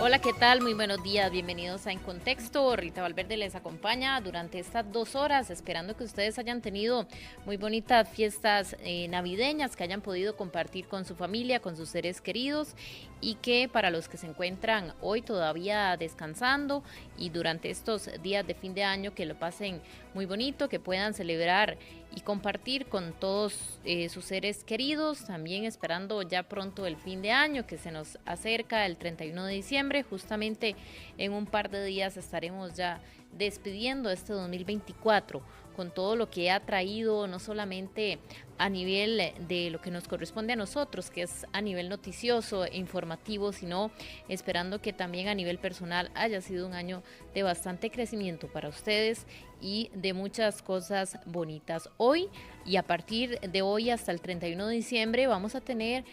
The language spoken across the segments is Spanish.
Hola, ¿qué tal? Muy buenos días, bienvenidos a En Contexto. Rita Valverde les acompaña durante estas 2 horas, esperando que ustedes hayan tenido muy bonitas fiestas navideñas, que hayan podido compartir con su familia, con sus seres queridos y que para los que se encuentran hoy todavía descansando y durante estos días de fin de año que lo pasen muy bonito, que puedan celebrar y compartir con todos sus seres queridos, también esperando ya pronto el fin de año que se nos acerca el 31 de diciembre, justamente en un par de días estaremos ya despidiendo este 2024 con todo lo que ha traído, no solamente a nivel de lo que nos corresponde a nosotros, que es a nivel noticioso e informativo, sino esperando que también a nivel personal haya sido un año de bastante crecimiento para ustedes y de muchas cosas bonitas. Hoy y a partir de hoy hasta el 31 de diciembre vamos a tener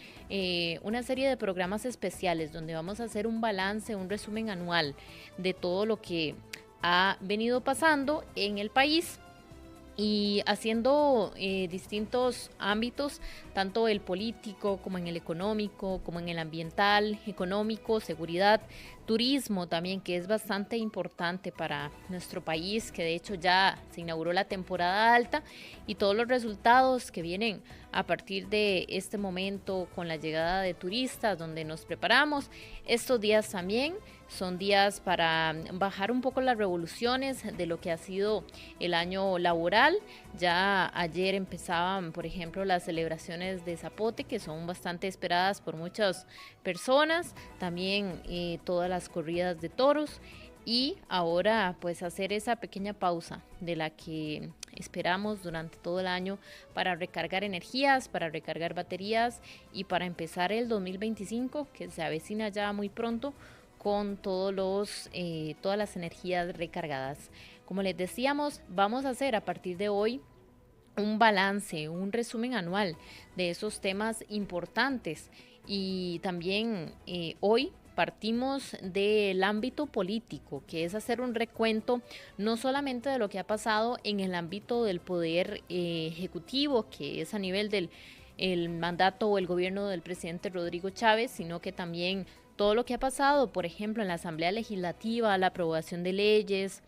una serie de programas especiales donde vamos a hacer un balance, un resumen anual de todo lo que ha venido pasando en el país y haciendo distintos ámbitos, tanto el político como en el económico, como en el ambiental, económico, seguridad, turismo también, que es bastante importante para nuestro país, que de hecho ya se inauguró la temporada alta y todos los resultados que vienen a partir de este momento con la llegada de turistas, donde nos preparamos. Estos días también son días para bajar un poco las revoluciones de lo que ha sido el año laboral. Ya ayer empezaban, por ejemplo, las celebraciones de Zapote, que son bastante esperadas por muchas personas. También todas las corridas de toros. Y ahora pues hacer esa pequeña pausa de la que esperamos durante todo el año para recargar energías, para recargar baterías y para empezar el 2025 que se avecina ya muy pronto con todas las energías recargadas. Como les decíamos, vamos a hacer a partir de hoy un balance, un resumen anual de esos temas importantes y también hoy partimos del ámbito político, que es hacer un recuento no solamente de lo que ha pasado en el ámbito del poder ejecutivo, que es a nivel del el mandato o el gobierno del presidente Rodrigo Chávez, sino que también todo lo que ha pasado, por ejemplo, en la Asamblea Legislativa, la aprobación de leyes,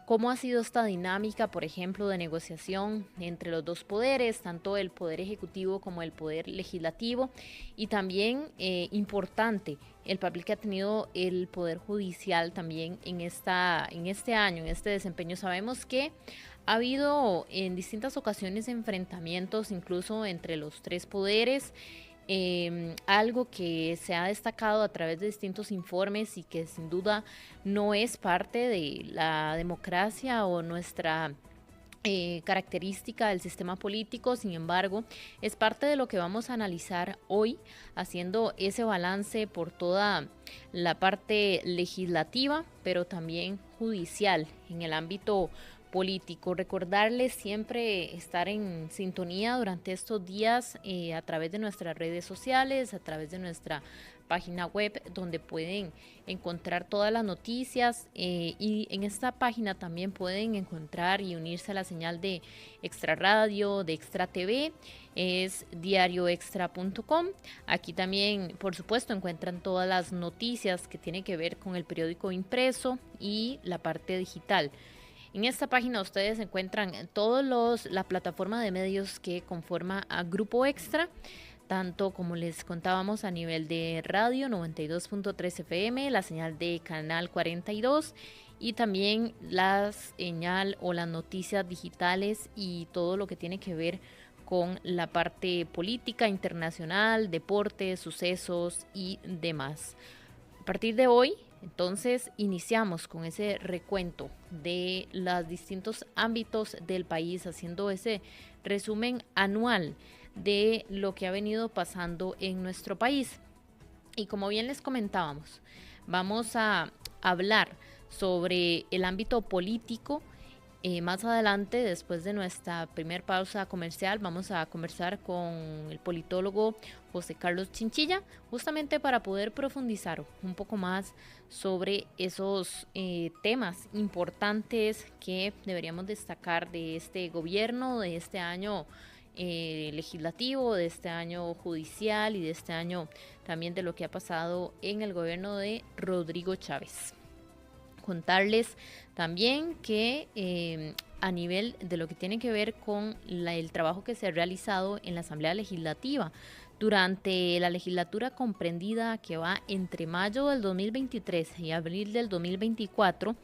cómo ha sido esta dinámica, por ejemplo, de negociación entre los dos poderes, tanto el poder ejecutivo como el poder legislativo, y también importante el papel que ha tenido el poder judicial también en este año, en este desempeño. Sabemos que ha habido en distintas ocasiones enfrentamientos incluso entre los tres poderes, algo que se ha destacado a través de distintos informes y que sin duda no es parte de la democracia o nuestra característica del sistema político. Sin embargo, es parte de lo que vamos a analizar hoy, haciendo ese balance por toda la parte legislativa, pero también judicial en el ámbito político. Recordarles siempre estar en sintonía durante estos días a través de nuestras redes sociales, a través de nuestra página web, donde pueden encontrar todas las noticias y en esta página también pueden encontrar y unirse a la señal de Extra Radio, de Extra TV, es diarioextra.com. Aquí también, por supuesto, encuentran todas las noticias que tienen que ver con el periódico impreso y la parte digital. En esta página ustedes encuentran la plataforma de medios que conforma a Grupo Extra, tanto como les contábamos a nivel de radio 92.3 FM, la señal de Canal 42 y también la señal o las noticias digitales y todo lo que tiene que ver con la parte política internacional, deportes, sucesos y demás. A partir de hoy, entonces, iniciamos con ese recuento de los distintos ámbitos del país, haciendo ese resumen anual de lo que ha venido pasando en nuestro país. Y como bien les comentábamos, vamos a hablar sobre el ámbito político. Más adelante, después de nuestra primer pausa comercial, vamos a conversar con el politólogo José Carlos Chinchilla, justamente para poder profundizar un poco más sobre esos temas importantes que deberíamos destacar de este gobierno, de este año legislativo, de este año judicial y de este año también de lo que ha pasado en el gobierno de Rodrigo Chávez. Contarles también que a nivel de lo que tiene que ver con el trabajo que se ha realizado en la Asamblea Legislativa durante la legislatura comprendida que va entre mayo del 2023 y abril del 2024,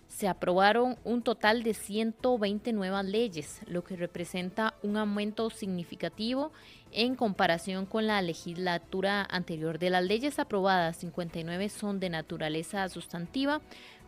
se aprobaron un total de 120 nuevas leyes, lo que representa un aumento significativo en comparación con la legislatura anterior. De las leyes aprobadas, 59 son de naturaleza sustantiva,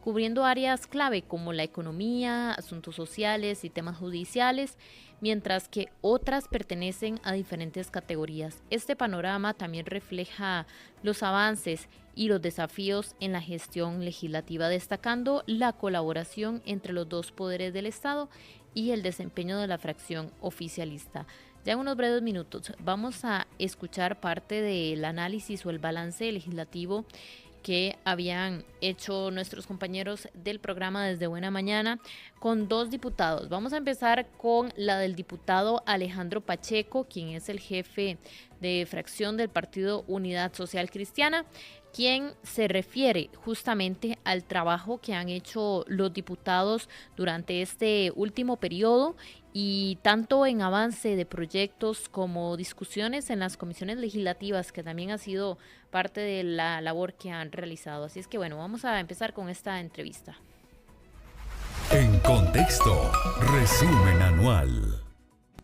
cubriendo áreas clave como la economía, asuntos sociales y temas judiciales, mientras que otras pertenecen a diferentes categorías. Este panorama también refleja los avances y los desafíos en la gestión legislativa, destacando la colaboración entre los dos poderes del Estado y el desempeño de la fracción oficialista. Ya en unos breves minutos vamos a escuchar parte del análisis o el balance legislativo que habían hecho nuestros compañeros del programa Desde Buena Mañana con dos diputados. Vamos a empezar con la del diputado Alejandro Pacheco, quien es el jefe de fracción del Partido Unidad Social Cristiana, quien se refiere justamente al trabajo que han hecho los diputados durante este último periodo y tanto en avance de proyectos como discusiones en las comisiones legislativas, que también ha sido parte de la labor que han realizado. Así es que bueno, vamos a empezar con esta entrevista. En Contexto, resumen anual.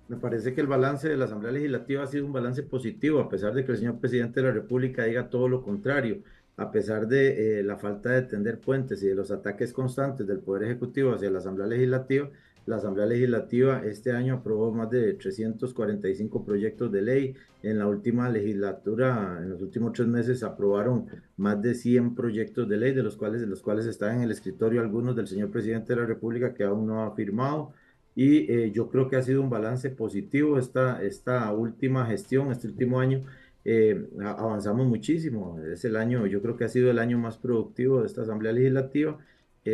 Me parece que el balance de la Asamblea Legislativa ha sido un balance positivo, a pesar de que el señor presidente de la República diga todo lo contrario, a pesar de la falta de tender puentes y de los ataques constantes del Poder Ejecutivo hacia la Asamblea Legislativa. La Asamblea Legislativa este año aprobó más de 345 proyectos de ley. En la última legislatura, en los últimos 3 meses, aprobaron más de 100 proyectos de ley, de los cuales están en el escritorio algunos del señor presidente de la República que aún no ha firmado. Y yo creo que ha sido un balance positivo esta última gestión, este último año. Avanzamos muchísimo. Es el año, yo creo que ha sido el año más productivo de esta Asamblea Legislativa,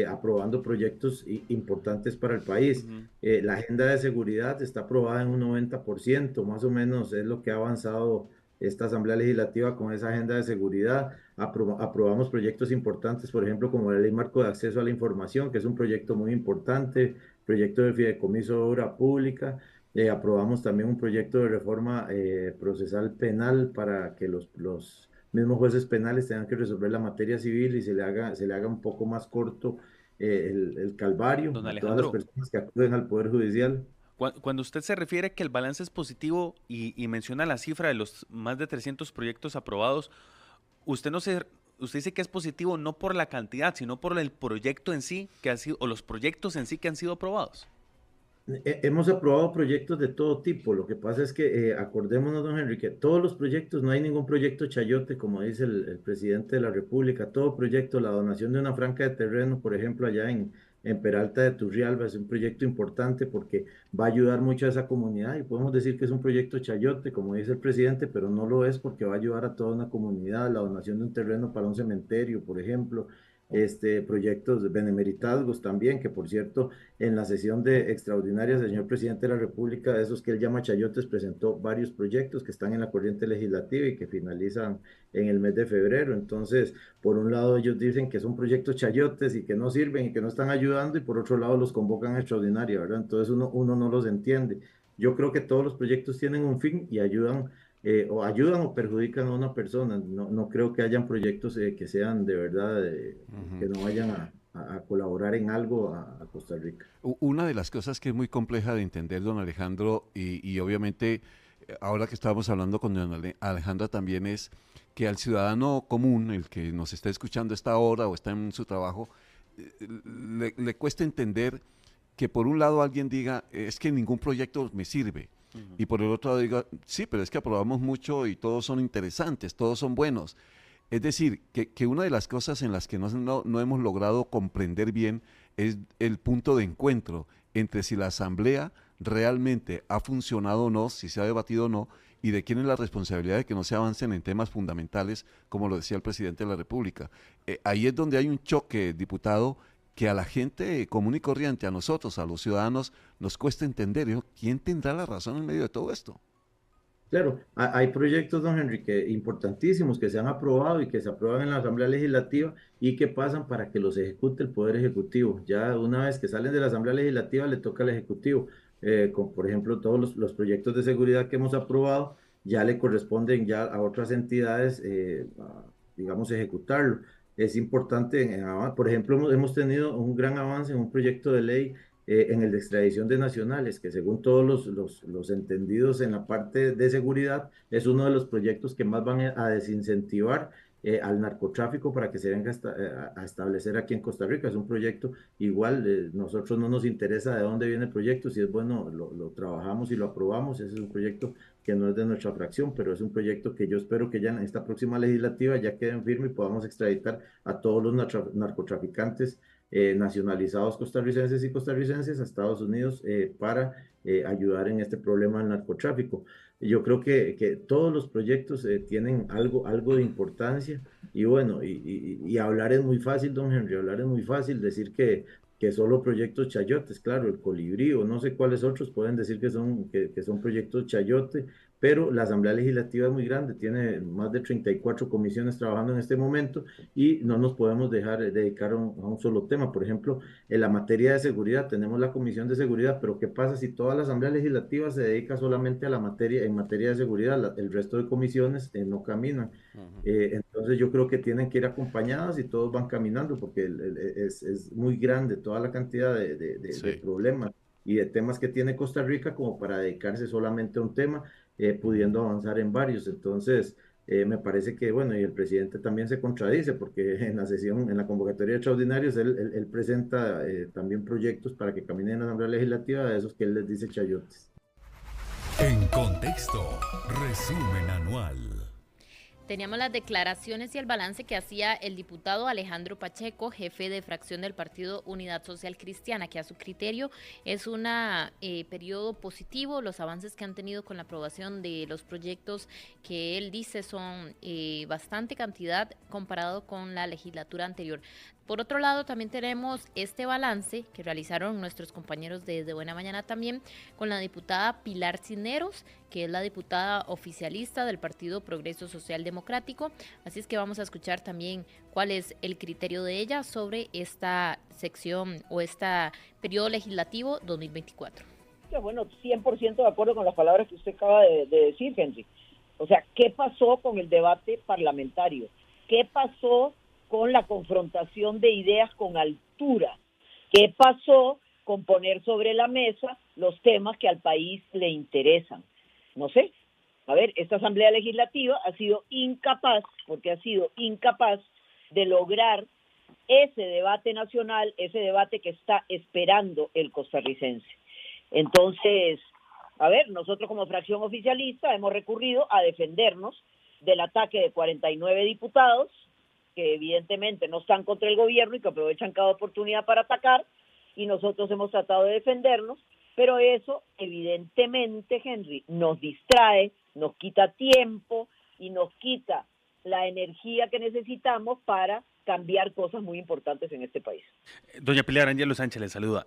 aprobando proyectos importantes para el país. La agenda de seguridad está aprobada en un 90%, más o menos es lo que ha avanzado esta Asamblea Legislativa con esa agenda de seguridad. Aprobamos proyectos importantes, por ejemplo, como la Ley Marco de Acceso a la Información, que es un proyecto muy importante, proyecto de fideicomiso de obra pública. Aprobamos también un proyecto de reforma procesal penal para que los mismos jueces penales tengan que resolver la materia civil y se le haga un poco más corto el calvario Don a todas las Alejandro, personas que acuden al Poder Judicial. cuando usted se refiere que el balance es positivo y menciona la cifra de los más de 300 proyectos aprobados, usted dice que es positivo no por la cantidad, sino por el proyecto en sí que ha sido, o los proyectos en sí que han sido aprobados. Hemos aprobado proyectos de todo tipo. Lo que pasa es que, acordémonos, don Enrique, todos los proyectos, no hay ningún proyecto chayote, como dice el presidente de la República. Todo proyecto, la donación de una franja de terreno, por ejemplo, allá en Peralta de Turrialba, es un proyecto importante porque va a ayudar mucho a esa comunidad. Y podemos decir que es un proyecto chayote, como dice el presidente, pero no lo es porque va a ayudar a toda una comunidad. La donación de un terreno para un cementerio, por ejemplo. Proyectos de benemeritazgos también, que por cierto, en la sesión de extraordinarias del señor presidente de la República, de esos que él llama chayotes, presentó varios proyectos que están en la corriente legislativa y que finalizan en el mes de febrero. Entonces, por un lado ellos dicen que son proyectos chayotes y que no sirven y que no están ayudando, y por otro lado los convocan a extraordinaria, ¿verdad? Entonces uno no los entiende. Yo creo que todos los proyectos tienen un fin y o ayudan o perjudican a una persona. No creo que hayan proyectos que sean de verdad, que no vayan a colaborar en algo a Costa Rica. Una de las cosas que es muy compleja de entender, don Alejandro, y obviamente ahora que estábamos hablando con don Alejandra también, es que al ciudadano común, el que nos está escuchando a esta hora o está en su trabajo, le cuesta entender que por un lado alguien diga, es que ningún proyecto me sirve. Y por el otro lado diga, sí, pero es que aprobamos mucho y todos son interesantes, todos son buenos. Es decir, que una de las cosas en las que no hemos logrado comprender bien es el punto de encuentro entre si la Asamblea realmente ha funcionado o no, si se ha debatido o no, y de quién es la responsabilidad de que no se avancen en temas fundamentales, como lo decía el presidente de la República. Ahí es donde hay un choque, diputado, que a la gente común y corriente, a nosotros, a los ciudadanos, nos cuesta entender. ¿No? ¿Quién tendrá la razón en medio de todo esto? Claro, hay proyectos, don Enrique, importantísimos que se han aprobado y que se aprueban en la Asamblea Legislativa y que pasan para que los ejecute el Poder Ejecutivo. Ya una vez que salen de la Asamblea Legislativa le toca al Ejecutivo. Por ejemplo, todos los proyectos de seguridad que hemos aprobado ya le corresponden ya a otras entidades, digamos, ejecutarlo. Es importante, por ejemplo, hemos tenido un gran avance en un proyecto de ley en el de extradición de nacionales, que según todos los entendidos en la parte de seguridad, es uno de los proyectos que más van a desincentivar al narcotráfico para que se venga a establecer aquí en Costa Rica. Es un proyecto igual, nosotros no nos interesa de dónde viene el proyecto, si es bueno, lo trabajamos y lo aprobamos. Ese es un proyecto que no es de nuestra fracción, pero es un proyecto que yo espero que ya en esta próxima legislativa ya queden firme y podamos extraditar a todos los narcotraficantes nacionalizados costarricenses y costarricenses a Estados Unidos para ayudar en este problema del narcotráfico. Yo creo que todos los proyectos tienen algo de importancia y bueno, y hablar es muy fácil, don Henry, hablar es muy fácil, decir que solo proyectos chayotes, claro, el colibrí o no sé cuáles otros pueden decir que son proyectos chayote, pero la Asamblea Legislativa es muy grande, tiene más de 34 comisiones trabajando en este momento y no nos podemos dejar dedicar a un solo tema. Por ejemplo, en la materia de seguridad tenemos la Comisión de Seguridad, pero ¿qué pasa si toda la Asamblea Legislativa se dedica solamente a en materia de seguridad? El resto de comisiones no caminan. Entonces yo creo que tienen que ir acompañadas y todos van caminando porque es muy grande toda la cantidad de problemas y de temas que tiene Costa Rica como para dedicarse solamente a un tema, pudiendo avanzar en varios. Entonces, me parece que, bueno, y el presidente también se contradice porque en la sesión, en la convocatoria de extraordinarios, él presenta también proyectos para que caminen en la Asamblea Legislativa de esos que él les dice chayotes. En contexto, resumen anual. Teníamos las declaraciones y el balance que hacía el diputado Alejandro Pacheco, jefe de fracción del Partido Unidad Social Cristiana, que a su criterio es un periodo positivo. Los avances que han tenido con la aprobación de los proyectos que él dice son bastante cantidad comparado con la legislatura anterior. Por otro lado, también tenemos este balance que realizaron nuestros compañeros de Buena Mañana también con la diputada Pilar Cisneros, que es la diputada oficialista del Partido Progreso Social Democrático. Así es que vamos a escuchar también cuál es el criterio de ella sobre esta sección o este periodo legislativo 2024. Bueno, 100% de acuerdo con las palabras que usted acaba de decir, Henry. O sea, ¿qué pasó con el debate parlamentario? ¿Qué pasó con la confrontación de ideas con altura? ¿Qué pasó con poner sobre la mesa los temas que al país le interesan? No sé. A ver, esta Asamblea Legislativa ha sido incapaz, porque ha sido incapaz de lograr ese debate nacional, ese debate que está esperando el costarricense. Entonces, a ver, nosotros como fracción oficialista hemos recurrido a defendernos del ataque de 49 diputados que evidentemente no están contra el gobierno y que aprovechan cada oportunidad para atacar, y nosotros hemos tratado de defendernos, pero eso evidentemente, Henry, nos distrae, nos quita tiempo y nos quita la energía que necesitamos para cambiar cosas muy importantes en este país. Doña Pilar, Ángelo Sánchez le saluda.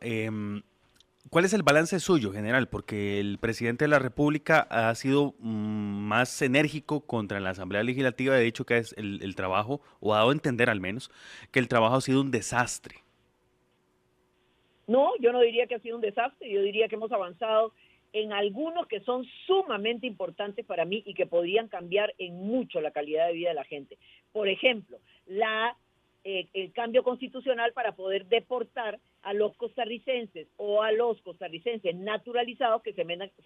¿Cuál es el balance suyo, general? Porque el presidente de la República ha sido más enérgico contra la Asamblea Legislativa, ha dicho que es el trabajo, o ha dado a entender al menos, que el trabajo ha sido un desastre. No, yo no diría que ha sido un desastre, yo diría que hemos avanzado en algunos que son sumamente importantes para mí y que podrían cambiar en mucho la calidad de vida de la gente. Por ejemplo, el cambio constitucional para poder deportar a los costarricenses o a los costarricenses naturalizados que se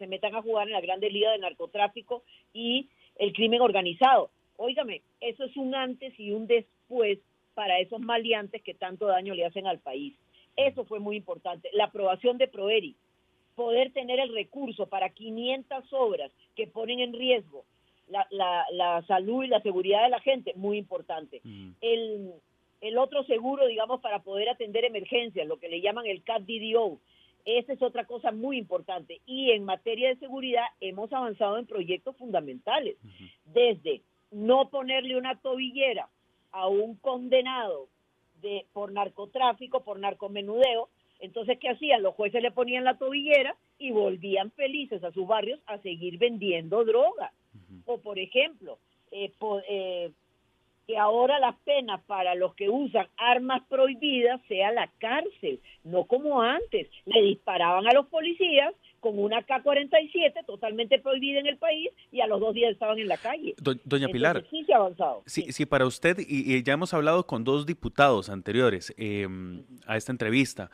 metan a jugar en la Grande Liga del Narcotráfico y el crimen organizado. Óigame, eso es un antes y un después para esos maleantes que tanto daño le hacen al país. Eso fue muy importante. La aprobación de PROERI, poder tener el recurso para 500 obras que ponen en riesgo la salud y la seguridad de la gente, muy importante. El otro seguro, digamos, para poder atender emergencias, lo que le llaman el CAD-DDO, esa es otra cosa muy importante. Y en materia de seguridad hemos avanzado en proyectos fundamentales, desde no ponerle una tobillera a un condenado por narcotráfico, por narcomenudeo. Entonces, ¿qué hacían? Los jueces le ponían la tobillera y volvían felices a sus barrios a seguir vendiendo droga. O, por ejemplo, que ahora las penas para los que usan armas prohibidas sea la cárcel, no como antes. Le disparaban a los policías con una AK-47 totalmente prohibida en el país y a los 2 días estaban en la calle. Doña Pilar, entonces, sí se ha avanzado. Sí, para usted, y ya hemos hablado con 2 diputados anteriores a esta entrevista,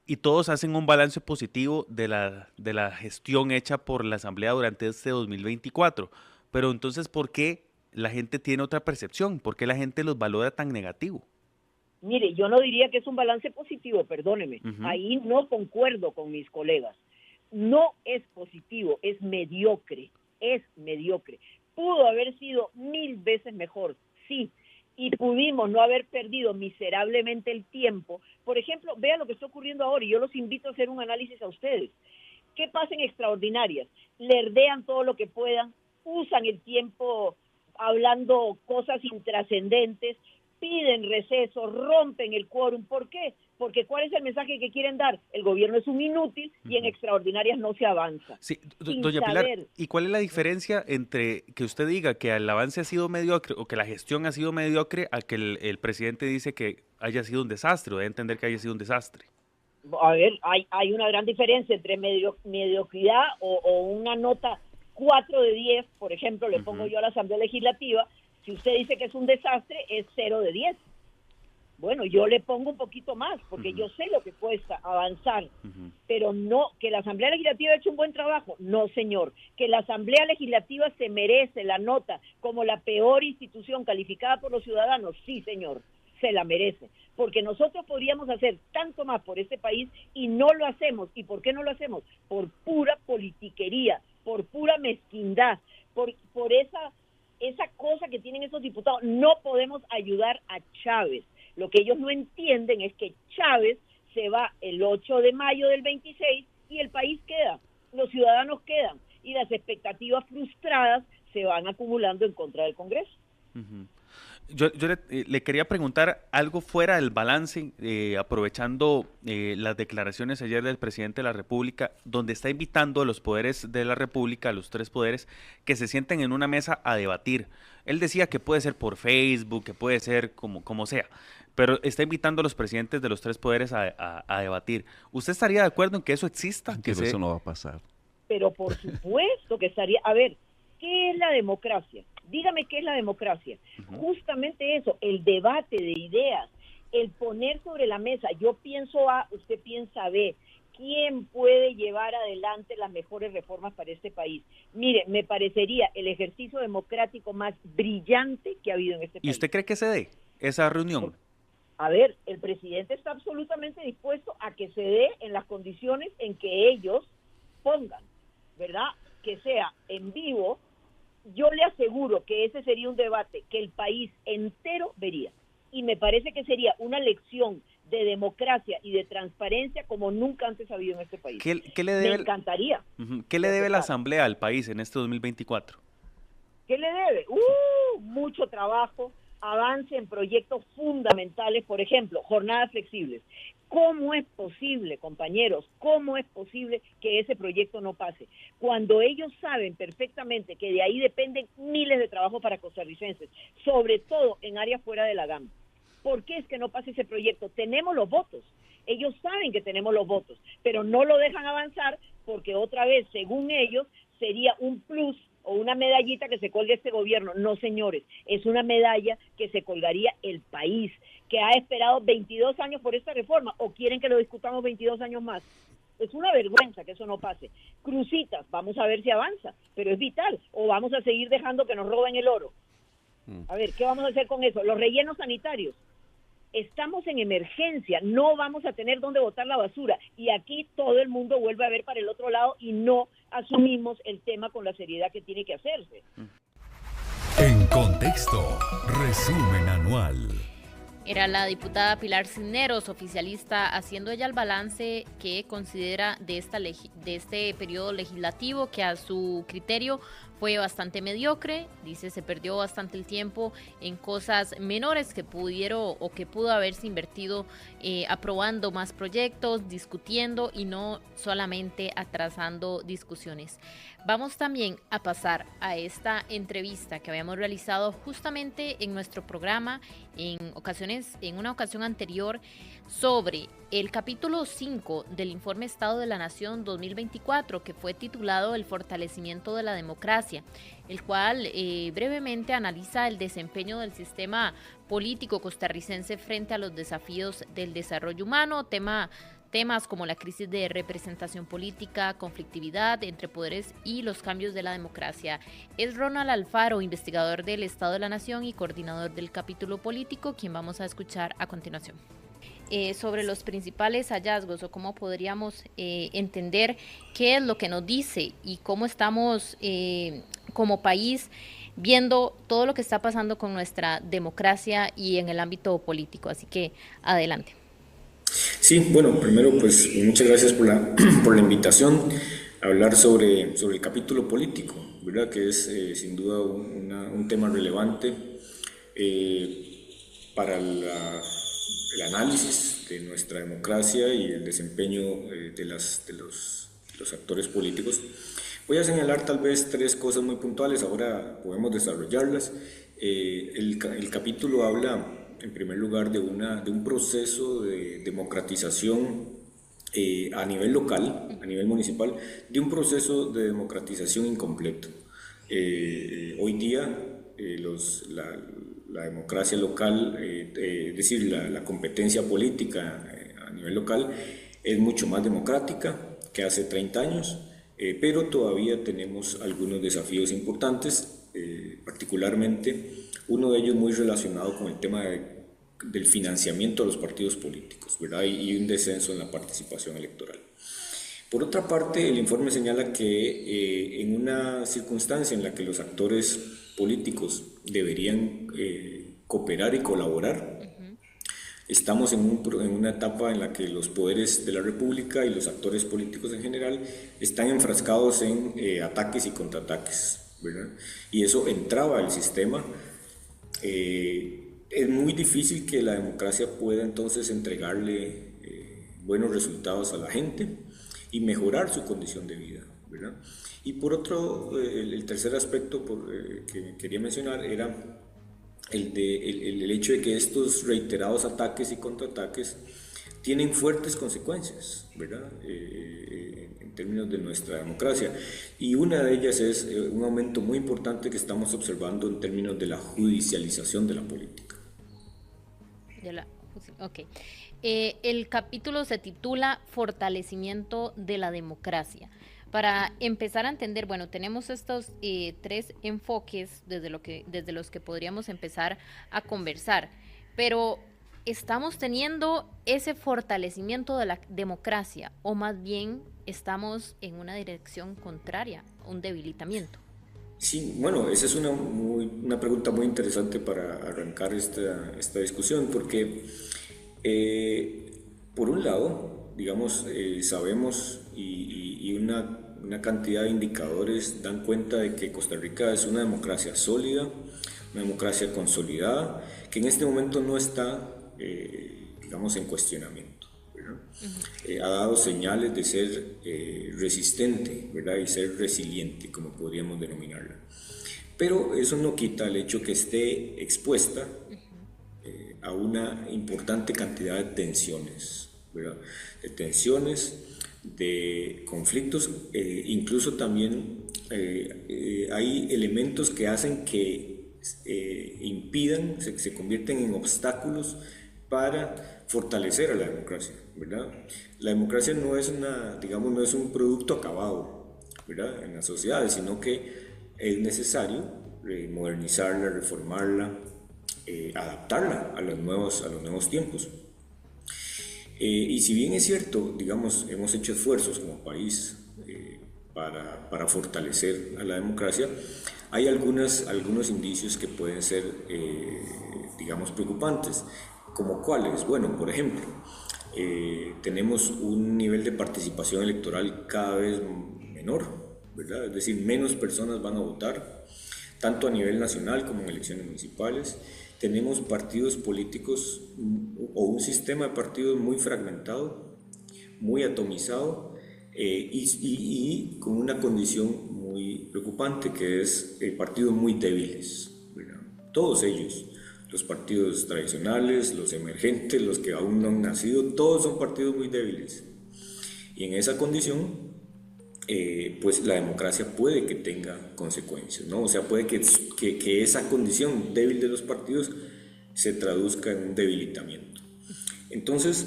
y todos hacen un balance positivo de la gestión hecha por la Asamblea durante este 2024. Pero entonces, ¿por qué la gente tiene otra percepción? ¿Por qué la gente los valora tan negativo? Mire, yo no diría que es un balance positivo, perdóneme. Ahí no concuerdo con mis colegas. No es positivo, es mediocre. Pudo haber sido 1000 veces mejor, sí, y pudimos no haber perdido miserablemente el tiempo. Por ejemplo, vean lo que está ocurriendo ahora, y yo los invito a hacer un análisis a ustedes. ¿Qué pasa en extraordinarias? Lerdean todo lo que puedan, usan el tiempo hablando cosas intrascendentes, piden receso, rompen el quórum. ¿Por qué? Porque ¿cuál es el mensaje que quieren dar? El gobierno es un inútil y en extraordinarias no se avanza. Sí, doña Pilar, ¿y cuál es la diferencia entre que usted diga que el avance ha sido mediocre o que la gestión ha sido mediocre a que el presidente dice que haya sido un desastre o de entender que haya sido un desastre? A ver, hay una gran diferencia entre mediocridad o una nota 4 de 10, por ejemplo, le pongo yo a la Asamblea Legislativa. Si usted dice que es un desastre, es 0 de 10. Bueno, yo le pongo un poquito más, porque yo sé lo que cuesta avanzar, pero no, que la Asamblea Legislativa ha hecho un buen trabajo, no señor, que la Asamblea Legislativa se merece la nota como la peor institución calificada por los ciudadanos, sí señor, se la merece, porque nosotros podríamos hacer tanto más por este país y no lo hacemos. ¿Y por qué no lo hacemos? Por pura politiquería, por pura mezquindad, por esa cosa que tienen esos diputados. No podemos ayudar a Chávez. Lo que ellos no entienden es que Chávez se va el 8 de mayo del 26 y el país queda, los ciudadanos quedan y las expectativas frustradas se van acumulando en contra del Congreso. Yo le quería preguntar algo fuera del balance, aprovechando las declaraciones ayer del presidente de la República, donde está invitando a los poderes de la República, a los 3 poderes, que se sienten en una mesa a debatir. Él decía que puede ser por Facebook, que puede ser como sea, pero está invitando a los presidentes de los 3 poderes a debatir. ¿Usted estaría de acuerdo en que eso exista? Pero eso no va a pasar. Pero por supuesto que estaría. A ver, ¿qué es la democracia? Dígame qué es la democracia. Justamente eso, el debate de ideas, el poner sobre la mesa, yo pienso A, usted piensa B, ¿quién puede llevar adelante las mejores reformas para este país? Mire, me parecería el ejercicio democrático más brillante que ha habido en este país. ¿Y usted cree que se dé esa reunión? A ver, el presidente está absolutamente dispuesto a que se dé en las condiciones en que ellos pongan, ¿verdad? Que sea en vivo. Yo le aseguro que ese sería un debate que el país entero vería. Y me parece que sería una lección de democracia y de transparencia como nunca antes ha habido en este país. ¿Qué le debe, me encantaría. ¿Qué le debe la Asamblea al país en este 2024? ¿Qué le debe? Mucho trabajo, avance en proyectos fundamentales, por ejemplo, jornadas flexibles. ¿Cómo es posible, compañeros, cómo es posible que ese proyecto no pase? Cuando ellos saben perfectamente que de ahí dependen miles de trabajos para costarricenses, sobre todo en áreas fuera de la GAM. ¿Por qué es que no pasa ese proyecto? Tenemos los votos, ellos saben que tenemos los votos, pero no lo dejan avanzar porque otra vez, según ellos, sería un plus o una medallita que se colgue este gobierno. No, señores, es una medalla que se colgaría el país, que ha esperado 22 años por esta reforma, o quieren que lo discutamos 22 años más. Es una vergüenza que eso no pase. Crucitas, vamos a ver si avanza, pero es vital, o vamos a seguir dejando que nos roben el oro. A ver, ¿qué vamos a hacer con eso? Los rellenos sanitarios. Estamos en emergencia, no vamos a tener dónde botar la basura, y aquí todo el mundo vuelve a ver para el otro lado y no asumimos el tema con la seriedad que tiene que hacerse. En Contexto, resumen anual. Era la diputada Pilar Cisneros, oficialista, haciendo ella el balance que considera de este periodo legislativo, que a su criterio fue bastante mediocre, dice, se perdió bastante el tiempo en cosas menores que pudo haberse invertido aprobando más proyectos, discutiendo y no solamente atrasando discusiones. Vamos también a pasar a esta entrevista que habíamos realizado justamente en nuestro programa en una ocasión anterior sobre el capítulo 5 del Informe Estado de la Nación 2024, que fue titulado El fortalecimiento de la democracia, el cual brevemente analiza el desempeño del sistema político costarricense frente a los desafíos del desarrollo humano, temas como la crisis de representación política, conflictividad entre poderes y los cambios de la democracia. Es Ronald Alfaro, investigador del Estado de la Nación y coordinador del capítulo político, quien vamos a escuchar a continuación. Sobre los principales hallazgos o cómo podríamos entender qué es lo que nos dice y cómo estamos como país viendo todo lo que está pasando con nuestra democracia y en el ámbito político. Así que adelante. Sí, bueno, primero pues muchas gracias por la invitación a hablar sobre el capítulo político, ¿verdad? Que es sin duda un tema relevante para el análisis de nuestra democracia y el desempeño de los actores políticos. Voy a señalar tal vez 3 cosas muy puntuales, ahora podemos desarrollarlas. El capítulo habla en primer lugar de un proceso de democratización a nivel local, a nivel municipal, de un proceso de democratización incompleto. Hoy día la democracia local, es decir, la competencia política a nivel local es mucho más democrática que hace 30 años, pero todavía tenemos algunos desafíos importantes, particularmente uno de ellos muy relacionado con el tema del financiamiento de los partidos políticos, ¿verdad? Y un descenso en la participación electoral. Por otra parte, el informe señala que en una circunstancia en la que los actores políticos deberían cooperar y colaborar, estamos en una etapa en la que los poderes de la República y los actores políticos en general están enfrascados en ataques y contraataques, ¿verdad? Y eso entraba al sistema. Es muy difícil que la democracia pueda entonces entregarle buenos resultados a la gente y mejorar su condición de vida, ¿verdad? Y por otro, el tercer aspecto que quería mencionar era el hecho de que estos reiterados ataques y contraataques tienen fuertes consecuencias, ¿verdad? En términos de nuestra democracia. Y una de ellas es un aumento muy importante que estamos observando en términos de la judicialización de la política. Ok. El capítulo se titula Fortalecimiento de la democracia. Para empezar a entender, bueno, tenemos estos 3 enfoques desde los que podríamos empezar a conversar, pero ¿estamos teniendo ese fortalecimiento de la democracia o más bien estamos en una dirección contraria, un debilitamiento? Sí, bueno, esa es una pregunta muy interesante para arrancar esta discusión, porque por un lado, digamos, sabemos y una cantidad de indicadores dan cuenta de que Costa Rica es una democracia sólida, una democracia consolidada, que en este momento no está, digamos, en cuestionamiento, ¿verdad? Ha dado señales de ser resistente, ¿verdad? Y ser resiliente, como podríamos denominarla. Pero eso no quita el hecho que esté expuesta a una importante cantidad de tensiones, ¿verdad? De tensiones, de conflictos, incluso también hay elementos que hacen que impidan, se convierten en obstáculos para fortalecer a la democracia, ¿verdad? La democracia no es no es un producto acabado, ¿verdad? En las sociedades, sino que es necesario modernizarla, reformarla, adaptarla a los nuevos tiempos. Y si bien es cierto, digamos, hemos hecho esfuerzos como país para fortalecer a la democracia, hay algunos indicios que pueden ser, digamos, preocupantes. ¿Como cuáles? Bueno, por ejemplo, tenemos un nivel de participación electoral cada vez menor, ¿verdad? Es decir, menos personas van a votar, tanto a nivel nacional como en elecciones municipales. Tenemos partidos políticos o un sistema de partidos muy fragmentado, muy atomizado y con una condición muy preocupante, que es partidos muy débiles, ¿verdad? Todos ellos, los partidos tradicionales, los emergentes, los que aún no han nacido, todos son partidos muy débiles. Y en esa condición, pues la democracia puede que tenga consecuencias, ¿no? O sea, puede que esa condición débil de los partidos se traduzca en un debilitamiento. Entonces,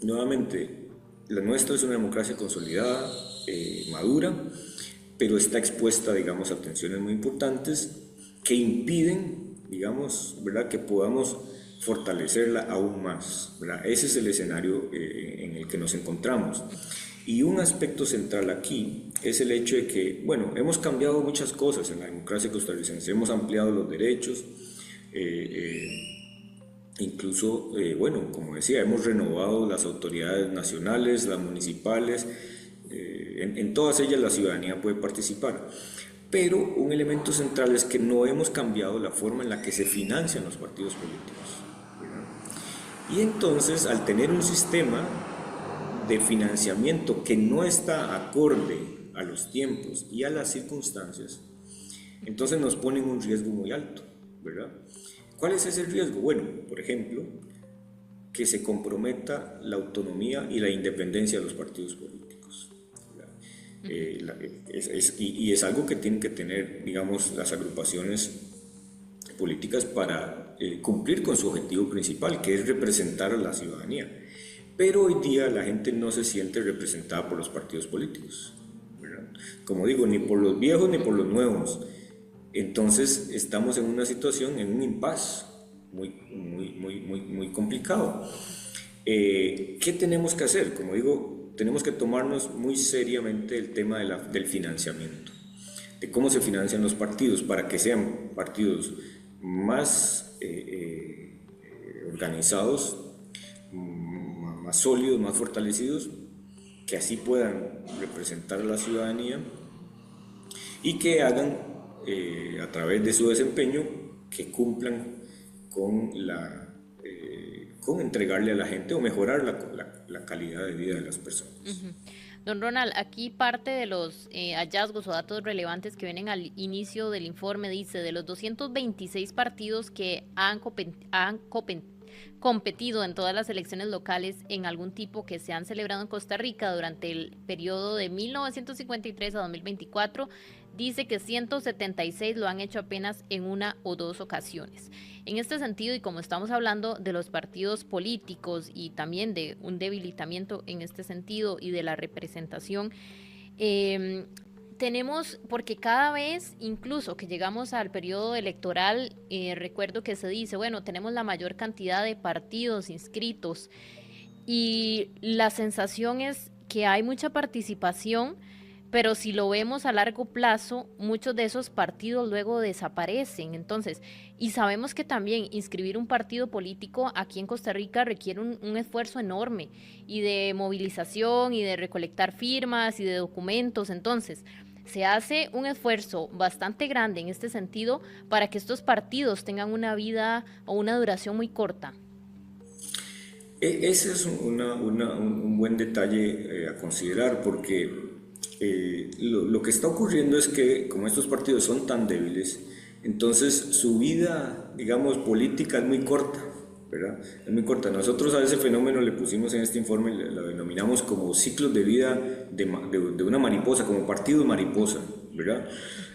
nuevamente, la nuestra es una democracia consolidada, madura, pero está expuesta, digamos, a tensiones muy importantes que impiden, digamos, ¿verdad?, que podamos fortalecerla aún más, ¿verdad? Ese es el escenario en el que nos encontramos. Y un aspecto central aquí es el hecho de que, bueno, hemos cambiado muchas cosas en la democracia costarricense, hemos ampliado los derechos, incluso, bueno, como decía, hemos renovado las autoridades nacionales, las municipales, en todas ellas la ciudadanía puede participar. Pero un elemento central es que no hemos cambiado la forma en la que se financian los partidos políticos, ¿verdad? Y entonces, al tener un sistema de financiamiento que no está acorde a los tiempos y a las circunstancias, entonces nos ponen un riesgo muy alto, ¿verdad? ¿Cuál es ese riesgo? Bueno, por ejemplo, que se comprometa la autonomía y la independencia de los partidos políticos, ¿verdad? Y es algo que tienen que tener, digamos, las agrupaciones políticas para cumplir con su objetivo principal, que es representar a la ciudadanía. Pero hoy día la gente no se siente representada por los partidos políticos, ¿verdad? Como digo, ni por los viejos ni por los nuevos. Entonces estamos en una situación, en un impasse muy complicado. ¿Qué tenemos que hacer? Como digo, tenemos que tomarnos muy seriamente el tema del financiamiento, de cómo se financian los partidos para que sean partidos más organizados, más sólidos, más fortalecidos, que así puedan representar a la ciudadanía y que hagan, a través de su desempeño, que cumplan con entregarle a la gente o mejorar la calidad de vida de las personas. Don Ronald, aquí parte de los hallazgos o datos relevantes que vienen al inicio del informe dice, de los 226 partidos que han competido en todas las elecciones locales en algún tipo que se han celebrado en Costa Rica durante el periodo de 1953 a 2024, dice que 176 lo han hecho apenas en una o dos ocasiones. En este sentido, y como estamos hablando de los partidos políticos y también de un debilitamiento en este sentido y de la representación, tenemos, porque cada vez, incluso que llegamos al periodo electoral, recuerdo que se dice, bueno, tenemos la mayor cantidad de partidos inscritos y la sensación es que hay mucha participación, pero si lo vemos a largo plazo, muchos de esos partidos luego desaparecen. Entonces, y sabemos que también inscribir un partido político aquí en Costa Rica requiere un esfuerzo enorme y de movilización y de recolectar firmas y de documentos. Entonces, se hace un esfuerzo bastante grande en este sentido para que estos partidos tengan una vida o una duración muy corta. Ese es un buen detalle a considerar, porque lo que está ocurriendo es que, como estos partidos son tan débiles, entonces su vida, digamos, política es muy corta, ¿verdad? Es muy corta. Nosotros a ese fenómeno le pusimos en este informe, lo denominamos como ciclos de vida de una mariposa, como partidos mariposa, ¿verdad?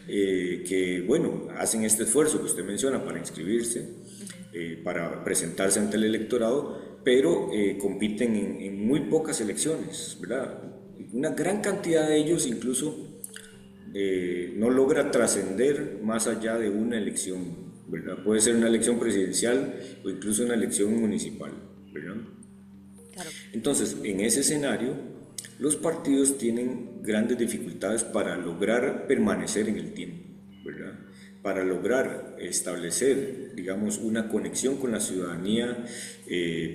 Que, bueno, hacen este esfuerzo que usted menciona para inscribirse, para presentarse ante el electorado, pero compiten en muy pocas elecciones, ¿verdad? Una gran cantidad de ellos incluso no logra trascender más allá de una elección, ¿verdad? Puede ser una elección presidencial o incluso una elección municipal, ¿verdad? Claro. Entonces, en ese escenario, los partidos tienen grandes dificultades para lograr permanecer en el tiempo, ¿verdad? Para lograr establecer, digamos, una conexión con la ciudadanía,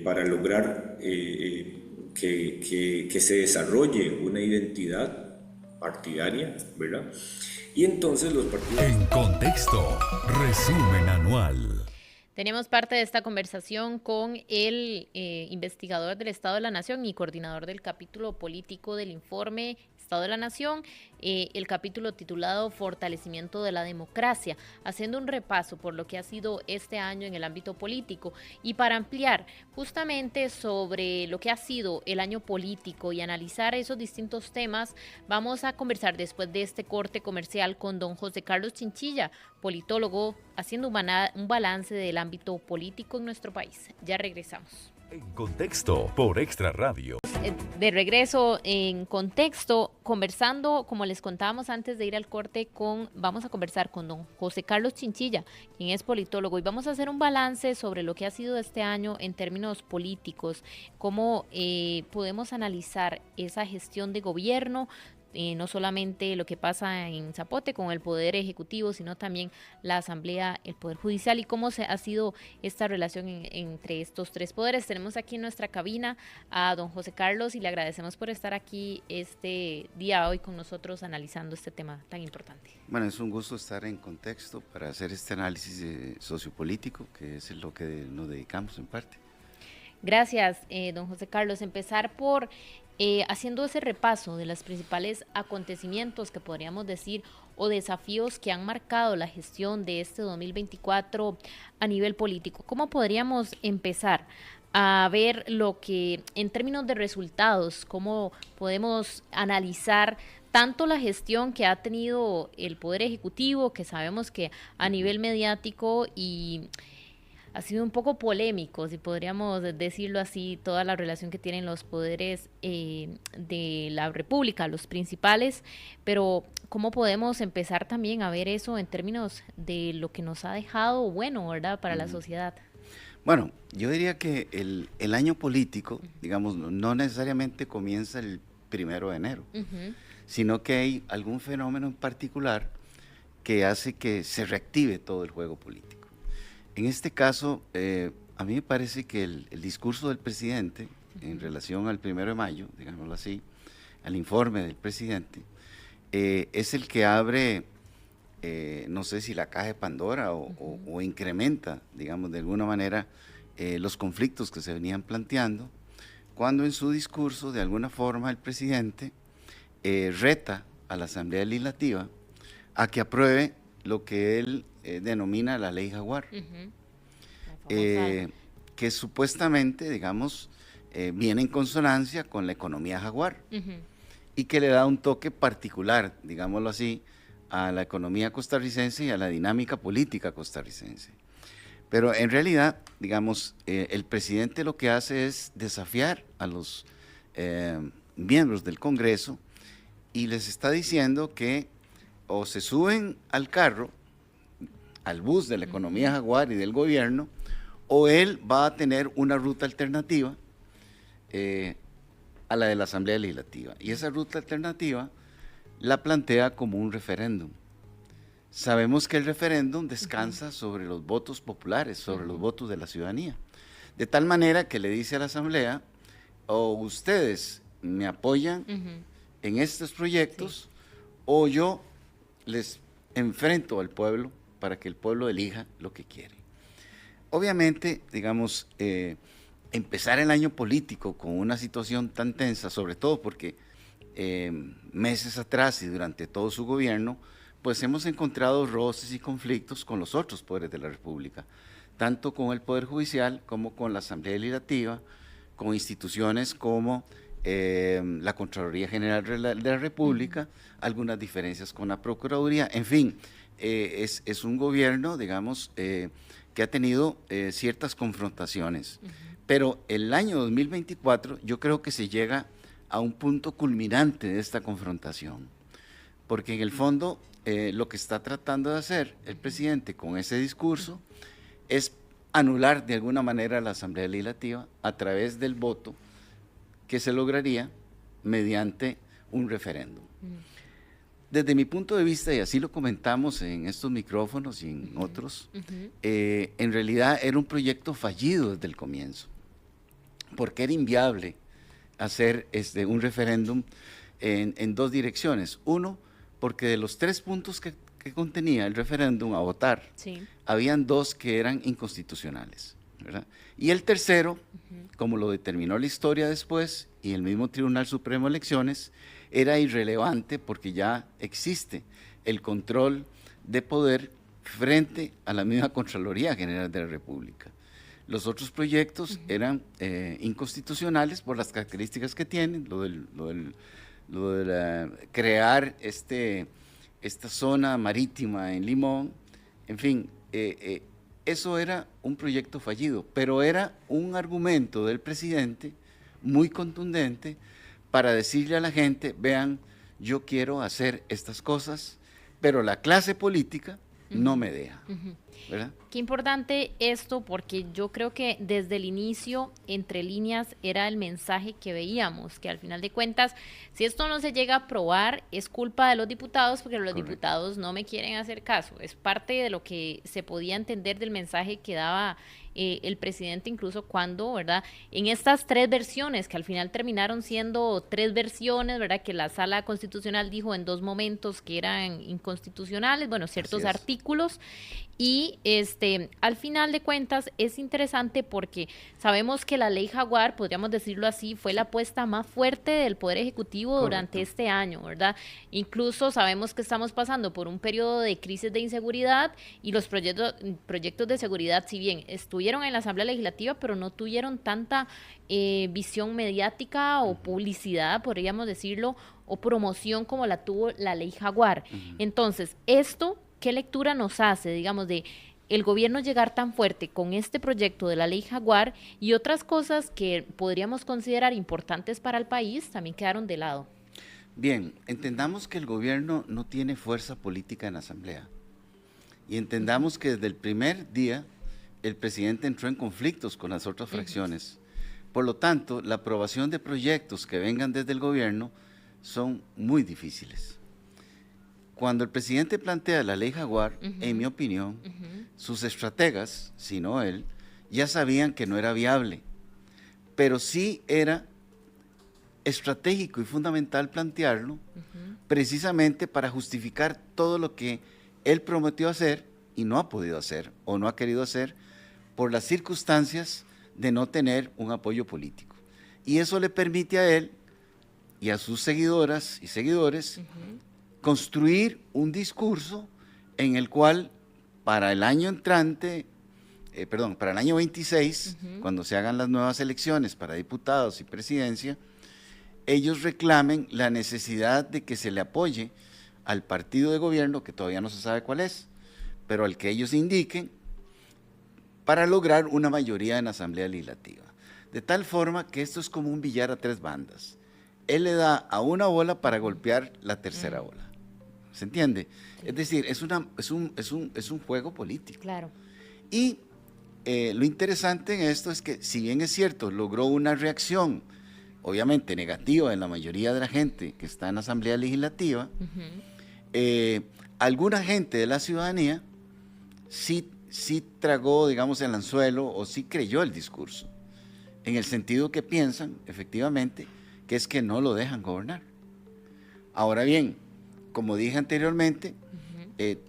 para lograr que se desarrolle una identidad partidaria, ¿verdad? Y entonces los partidos... En Contexto, resumen anual. Tenemos parte de esta conversación con el investigador del Estado de la Nación y coordinador del capítulo político del informe Estado de la Nación, el capítulo titulado Fortalecimiento de la Democracia, haciendo un repaso por lo que ha sido este año en el ámbito político. Y para ampliar justamente sobre lo que ha sido el año político y analizar esos distintos temas, vamos a conversar después de este corte comercial con don José Carlos Chinchilla, politólogo, haciendo un balance del ámbito político en nuestro país. Ya regresamos. En Contexto, por Extra Radio. De regreso en Contexto, conversando, como les contábamos antes de ir al corte, vamos a conversar con don José Carlos Chinchilla, quien es politólogo, y vamos a hacer un balance sobre lo que ha sido este año en términos políticos, cómo podemos analizar esa gestión de gobierno, no solamente lo que pasa en Zapote con el Poder Ejecutivo, sino también la Asamblea, el Poder Judicial y cómo ha sido esta relación entre estos tres poderes. Tenemos aquí en nuestra cabina a don José Carlos y le agradecemos por estar aquí este día hoy con nosotros analizando este tema tan importante. Bueno, es un gusto estar en Contexto para hacer este análisis sociopolítico, que es lo que nos dedicamos en parte. Gracias, don José Carlos. Empezar por haciendo ese repaso de los principales acontecimientos que podríamos decir o desafíos que han marcado la gestión de este 2024 a nivel político. ¿Cómo podríamos empezar a ver lo que en términos de resultados, cómo podemos analizar tanto la gestión que ha tenido el Poder Ejecutivo, que sabemos que a nivel mediático y ha sido un poco polémico, si podríamos decirlo así, toda la relación que tienen los poderes de la República, los principales, pero cómo podemos empezar también a ver eso en términos de lo que nos ha dejado bueno, ¿verdad?, para la sociedad. Bueno, yo diría que el año político, digamos, no necesariamente comienza el 1 de enero, sino que hay algún fenómeno en particular que hace que se reactive todo el juego político. En este caso, a mí me parece que el discurso del presidente en relación al 1 de mayo, digámoslo así, al informe del presidente, es el que abre, no sé si la caja de Pandora o incrementa, digamos, de alguna manera, los conflictos que se venían planteando, cuando en su discurso, de alguna forma, el presidente reta a la Asamblea Legislativa a que apruebe lo que él denomina la ley Jaguar, que supuestamente, digamos, viene en consonancia con la economía jaguar y que le da un toque particular, digámoslo así, a la economía costarricense y a la dinámica política costarricense. Pero en realidad, digamos, el presidente lo que hace es desafiar a los miembros del Congreso y les está diciendo que o se suben al carro, al bus de la economía jaguar y del gobierno, o él va a tener una ruta alternativa a la de la Asamblea Legislativa. Y esa ruta alternativa la plantea como un referéndum. Sabemos que el referéndum descansa sobre los votos populares, sobre los votos de la ciudadanía. De tal manera que le dice a la Asamblea, o ustedes me apoyan en estos proyectos, o yo les enfrento al pueblo para que el pueblo elija lo que quiere. Obviamente, digamos, empezar el año político con una situación tan tensa, sobre todo porque meses atrás y durante todo su gobierno, pues hemos encontrado roces y conflictos con los otros poderes de la República, tanto con el Poder Judicial como con la Asamblea Legislativa, con instituciones como la Contraloría General de la República, algunas diferencias con la Procuraduría, en fin, es un gobierno, digamos, que ha tenido ciertas confrontaciones. Pero el año 2024 yo creo que se llega a un punto culminante de esta confrontación, porque en el fondo lo que está tratando de hacer el presidente con ese discurso es anular de alguna manera la Asamblea Legislativa a través del voto que se lograría mediante un referéndum. Desde mi punto de vista, y así lo comentamos en estos micrófonos y en otros, en realidad era un proyecto fallido desde el comienzo, porque era inviable hacer un referéndum en dos direcciones. Uno, porque de los 3 puntos que contenía el referéndum a votar, Sí. habían 2 que eran inconstitucionales, ¿verdad? Y el tercero, como lo determinó la historia después y el mismo Tribunal Supremo de Elecciones, era irrelevante porque ya existe el control de poder frente a la misma Contraloría General de la República. Los otros proyectos eran inconstitucionales por las características que tienen, lo de crear esta zona marítima en Limón, en fin, eso era un proyecto fallido, pero era un argumento del presidente muy contundente para decirle a la gente, vean, yo quiero hacer estas cosas, pero la clase política no me deja, ¿verdad? Qué importante esto, porque yo creo que desde el inicio, entre líneas, era el mensaje que veíamos, que al final de cuentas, si esto no se llega a aprobar, es culpa de los diputados, porque los diputados no me quieren hacer caso. Es parte de lo que se podía entender del mensaje que daba el presidente, incluso cuando, ¿verdad? En estas 3 versiones, que al final terminaron siendo 3 versiones, ¿verdad? Que la Sala Constitucional dijo en 2 momentos que eran inconstitucionales, bueno, ciertos artículos, y al final de cuentas es interesante porque sabemos que la ley Jaguar, podríamos decirlo así, fue la apuesta más fuerte del Poder Ejecutivo durante este año, ¿verdad? Incluso sabemos que estamos pasando por un periodo de crisis de inseguridad y los proyectos de seguridad, si bien estuvieron en la Asamblea Legislativa, pero no tuvieron tanta visión mediática o publicidad, podríamos decirlo, o promoción como la tuvo la ley Jaguar. Entonces, esto, ¿qué lectura nos hace, digamos, de el gobierno llegar tan fuerte con este proyecto de la ley Jaguar y otras cosas que podríamos considerar importantes para el país también quedaron de lado? Bien, entendamos que el gobierno no tiene fuerza política en la Asamblea y entendamos que desde el primer día el presidente entró en conflictos con las otras fracciones. Por lo tanto, la aprobación de proyectos que vengan desde el gobierno son muy difíciles. Cuando el presidente plantea la ley Jaguar, en mi opinión, sus estrategas, si no él, ya sabían que no era viable, pero sí era estratégico y fundamental plantearlo precisamente para justificar todo lo que él prometió hacer y no ha podido hacer o no ha querido hacer por las circunstancias de no tener un apoyo político. Y eso le permite a él y a sus seguidoras y seguidores construir un discurso en el cual para el año entrante, para el año 26, cuando se hagan las nuevas elecciones para diputados y presidencia, ellos reclamen la necesidad de que se le apoye al partido de gobierno, que todavía no se sabe cuál es, pero al que ellos indiquen, para lograr una mayoría en la Asamblea Legislativa. De tal forma que esto es como un billar a 3 bandas. Él le da a una bola para golpear la tercera bola. ¿Se entiende? Sí. Es decir, es un juego político. Claro. Y lo interesante en esto es que, si bien es cierto, logró una reacción, obviamente negativa en la mayoría de la gente que está en la Asamblea Legislativa, alguna gente de la ciudadanía sí tragó, digamos, el anzuelo o sí creyó el discurso, en el sentido que piensan, efectivamente, que es que no lo dejan gobernar. Ahora bien, como dije anteriormente,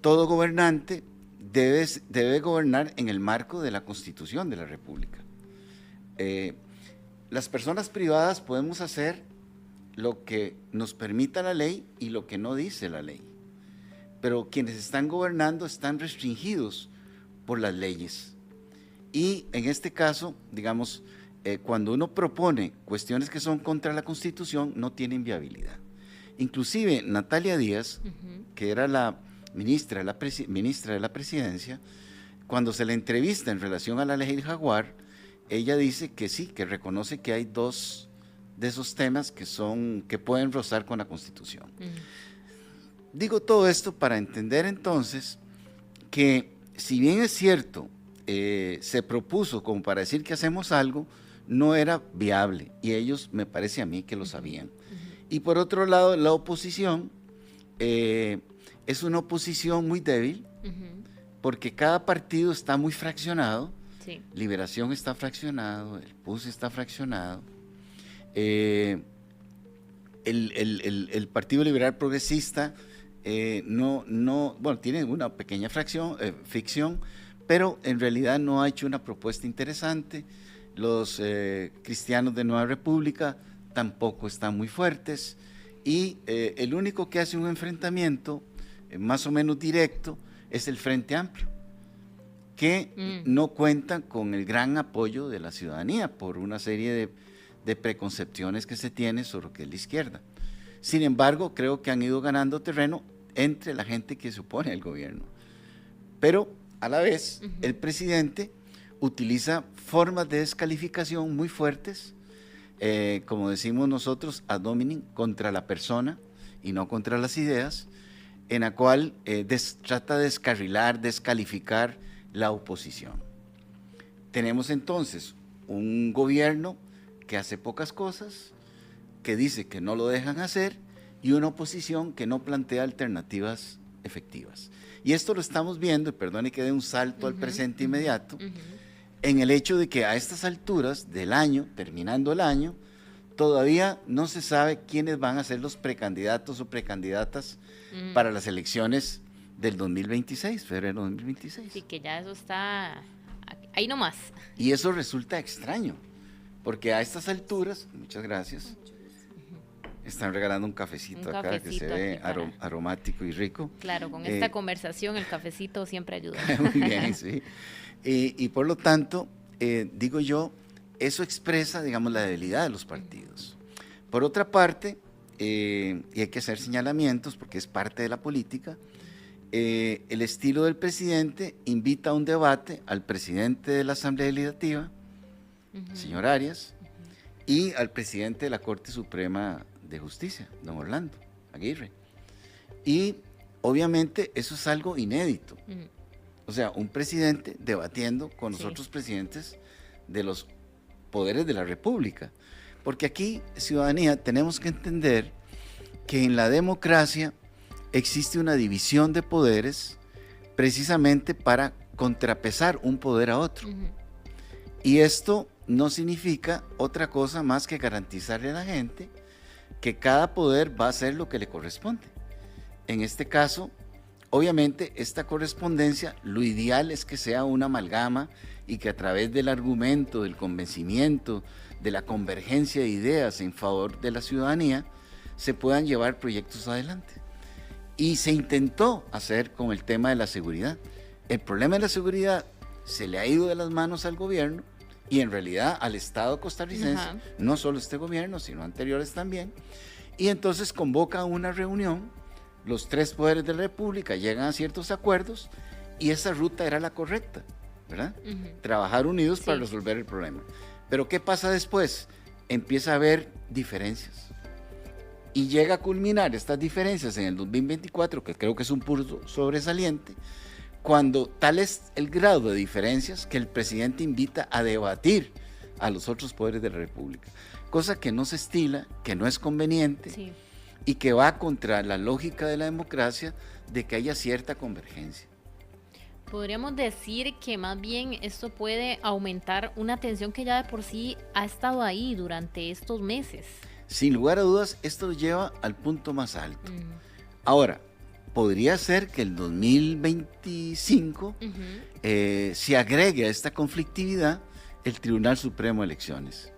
todo gobernante debe gobernar en el marco de la Constitución de la República. Las personas privadas podemos hacer lo que nos permita la ley y lo que no dice la ley, pero quienes están gobernando están restringidos por las leyes. Y en este caso, digamos, cuando uno propone cuestiones que son contra la Constitución, no tienen viabilidad. Inclusive Natalia Díaz, que era la ministra de la Presidencia, cuando se le entrevista en relación a la ley Jaguar, ella dice que sí, que reconoce que hay 2 de esos temas que pueden rozar con la Constitución. Digo todo esto para entender entonces que, si bien es cierto, se propuso como para decir que hacemos algo, no era viable, y ellos, me parece a mí, que lo sabían. Y por otro lado, la oposición es una oposición muy débil, porque cada partido está muy fraccionado. Sí. Liberación está fraccionado, el PUS está fraccionado. el Partido Liberal Progresista bueno, tiene una pequeña ficción, pero en realidad no ha hecho una propuesta interesante. Los cristianos de Nueva República tampoco están muy fuertes, y el único que hace un enfrentamiento más o menos directo es el Frente Amplio, que no cuenta con el gran apoyo de la ciudadanía por una serie de preconcepciones que se tiene sobre lo que es la izquierda. Sin embargo, creo que han ido ganando terreno entre la gente que se opone al gobierno. Pero a la vez, el presidente utiliza formas de descalificación muy fuertes, como decimos nosotros, ad hominem, contra la persona y no contra las ideas, en la cual trata de descarrilar, descalificar la oposición. Tenemos entonces un gobierno que hace pocas cosas, que dice que no lo dejan hacer, y una oposición que no plantea alternativas efectivas. Y esto lo estamos viendo, y perdone que dé un salto al presente inmediato, en el hecho de que a estas alturas del año, terminando el año, todavía no se sabe quiénes van a ser los precandidatos o precandidatas para las elecciones del 2026, febrero de 2026. Sí, que ya eso está ahí nomás. Y eso resulta extraño, porque a estas alturas, muchas gracias, están regalando un cafecito acá que se ve aromático y rico. Claro, con esta conversación el cafecito siempre ayuda. Muy bien, sí. Y por lo tanto, digo yo, eso expresa, digamos, la debilidad de los partidos. Por otra parte, y hay que hacer señalamientos porque es parte de la política, el estilo del presidente invita a un debate al presidente de la Asamblea Legislativa, señor Arias, y al presidente de la Corte Suprema de Justicia, don Orlando Aguirre. Y obviamente eso es algo inédito. O sea, un presidente debatiendo con los otros presidentes de los poderes de la República. Porque aquí, ciudadanía, tenemos que entender que en la democracia existe una división de poderes precisamente para contrapesar un poder a otro. Y esto no significa otra cosa más que garantizarle a la gente que cada poder va a hacer lo que le corresponde. En este caso, obviamente, esta correspondencia, lo ideal es que sea una amalgama y que a través del argumento, del convencimiento, de la convergencia de ideas en favor de la ciudadanía, se puedan llevar proyectos adelante. Y se intentó hacer con el tema de la seguridad. El problema de la seguridad se le ha ido de las manos al gobierno y en realidad al Estado costarricense, no solo este gobierno, sino anteriores también, y entonces convoca una reunión, los tres poderes de la República llegan a ciertos acuerdos y esa ruta era la correcta, ¿verdad? Trabajar unidos para resolver el problema. Pero ¿qué pasa después? Empieza a haber diferencias y llega a culminar estas diferencias en el 2024, que creo que es un punto sobresaliente, cuando tal es el grado de diferencias que el presidente invita a debatir a los otros poderes de la República, cosa que no se estila, que no es conveniente y que va contra la lógica de la democracia de que haya cierta convergencia. Podríamos decir que más bien esto puede aumentar una tensión que ya de por sí ha estado ahí durante estos meses. Sin lugar a dudas, esto lo lleva al punto más alto. Ahora, podría ser que el 2025 se agregue a esta conflictividad el Tribunal Supremo de Elecciones.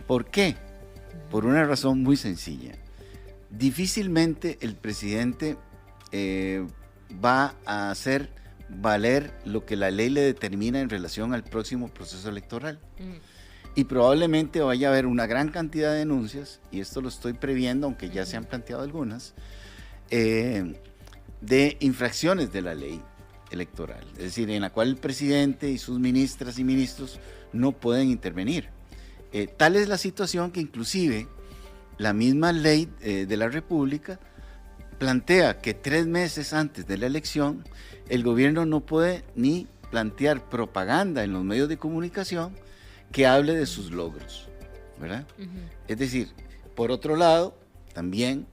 ¿Por qué? Por una razón muy sencilla. Difícilmente el presidente va a hacer valer lo que la ley le determina en relación al próximo proceso electoral. Y probablemente vaya a haber una gran cantidad de denuncias, y esto lo estoy previendo, aunque ya se han planteado algunas, de infracciones de la ley electoral, es decir, en la cual el presidente y sus ministras y ministros no pueden intervenir. Tal es la situación que inclusive la misma ley de la República plantea que 3 meses antes de la elección el gobierno no puede ni plantear propaganda en los medios de comunicación que hable de sus logros, ¿verdad? Es decir, por otro lado, también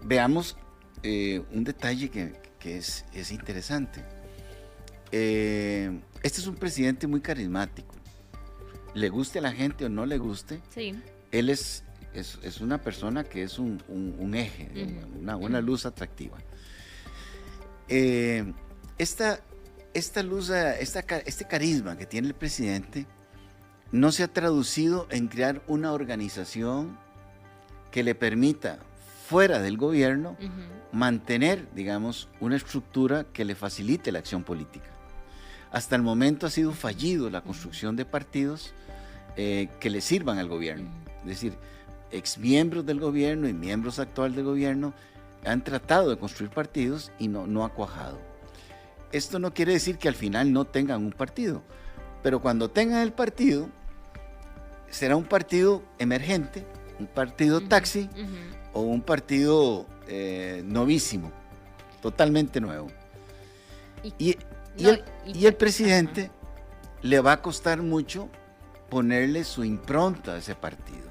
veamos un detalle que es interesante. Este es un presidente muy carismático. Le guste a la gente o no le guste, él es es una persona que es un eje, una luz atractiva. Esta luz, este carisma que tiene el presidente no se ha traducido en crear una organización que le permita, fuera del gobierno, mantener, digamos, una estructura que le facilite la acción política. Hasta el momento ha sido fallido la construcción de partidos que le sirvan al gobierno. Es decir, exmiembros del gobierno y miembros actuales del gobierno han tratado de construir partidos y no ha cuajado. Esto no quiere decir que al final no tengan un partido, pero cuando tengan el partido, será un partido emergente, un partido taxi o un partido novísimo, totalmente nuevo. Y el presidente le va a costar mucho ponerle su impronta a ese partido,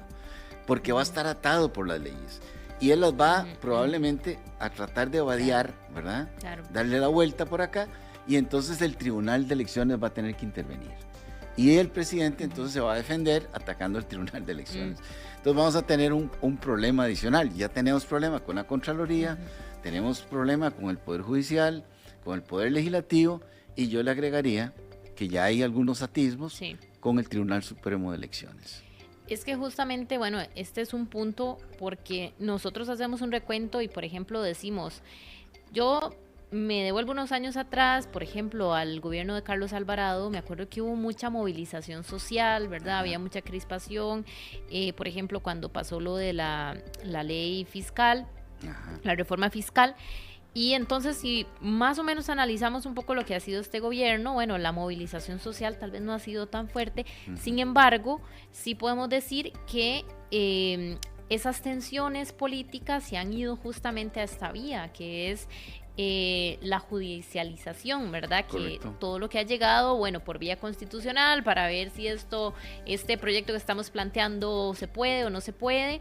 porque va a estar atado por las leyes. Y él las va probablemente a tratar de evadiar, ¿verdad? Claro. Darle la vuelta por acá, y entonces el Tribunal de Elecciones va a tener que intervenir. Y el presidente entonces se va a defender atacando al Tribunal de Elecciones. Entonces vamos a tener un problema adicional. Ya tenemos problema con la Contraloría, tenemos problema con el Poder Judicial, con el Poder Legislativo, y yo le agregaría que ya hay algunos atisbos con el Tribunal Supremo de Elecciones. Es que justamente, bueno, este es un punto porque nosotros hacemos un recuento y, por ejemplo, decimos, yo me devuelvo unos años atrás, por ejemplo, al gobierno de Carlos Alvarado, me acuerdo que hubo mucha movilización social, ¿verdad? Había mucha crispación, por ejemplo, cuando pasó lo de la ley fiscal, la reforma fiscal. Y entonces, si más o menos analizamos un poco lo que ha sido este gobierno, bueno, la movilización social tal vez no ha sido tan fuerte, sin embargo, sí podemos decir que esas tensiones políticas se han ido justamente a esta vía, que es la judicialización, ¿verdad? Correcto. Que todo lo que ha llegado, bueno, por vía constitucional, para ver si este proyecto que estamos planteando se puede o no se puede.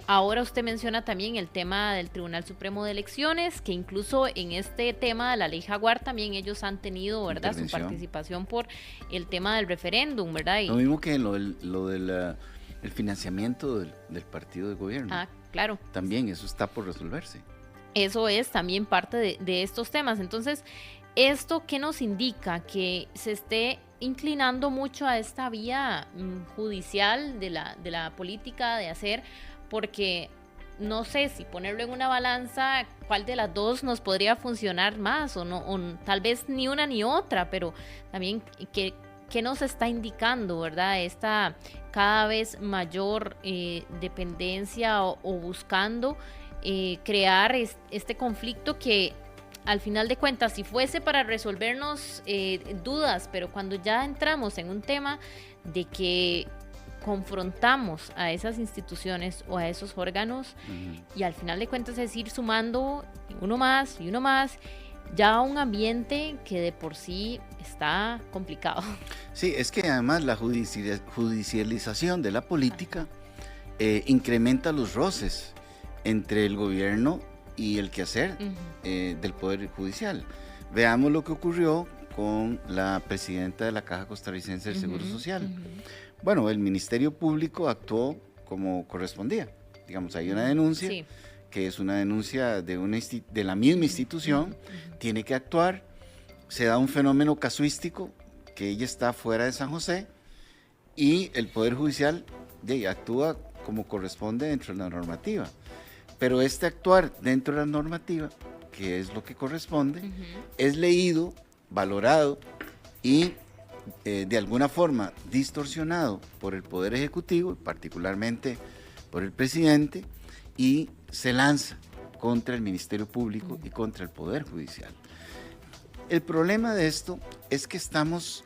Ahora usted menciona también el tema del Tribunal Supremo de Elecciones, que incluso en este tema de la ley Jaguar también ellos han tenido, ¿verdad?, su participación por el tema del referéndum, ¿verdad? Lo mismo que lo del el financiamiento del partido de gobierno. Ah, claro. También eso está por resolverse. Eso es también parte de estos temas. Entonces, ¿esto qué nos indica? Que se esté inclinando mucho a esta vía judicial de la política de hacer, porque no sé si ponerlo en una balanza, cuál de las dos nos podría funcionar más, o tal vez ni una ni otra, pero también ¿qué nos está indicando, verdad? Esta cada vez mayor dependencia o buscando crear este conflicto que al final de cuentas, si fuese para resolvernos dudas, pero cuando ya entramos en un tema de que confrontamos a esas instituciones o a esos órganos, y al final de cuentas es ir sumando uno más y uno más, ya un ambiente que de por sí está complicado. Sí, es que además la judicialización de la política incrementa los roces entre el gobierno y el quehacer del Poder Judicial. Veamos lo que ocurrió con la presidenta de la Caja Costarricense del Seguro Social. Bueno, el Ministerio Público actuó como correspondía. Digamos, hay una denuncia, que es una denuncia de la misma institución, tiene que actuar, se da un fenómeno casuístico, que ella está fuera de San José, y el Poder Judicial actúa como corresponde dentro de la normativa. Pero este actuar dentro de la normativa, que es lo que corresponde, es leído, valorado y de alguna forma distorsionado por el Poder Ejecutivo, particularmente por el presidente, y se lanza contra el Ministerio Público y contra el Poder Judicial. El problema de esto es que estamos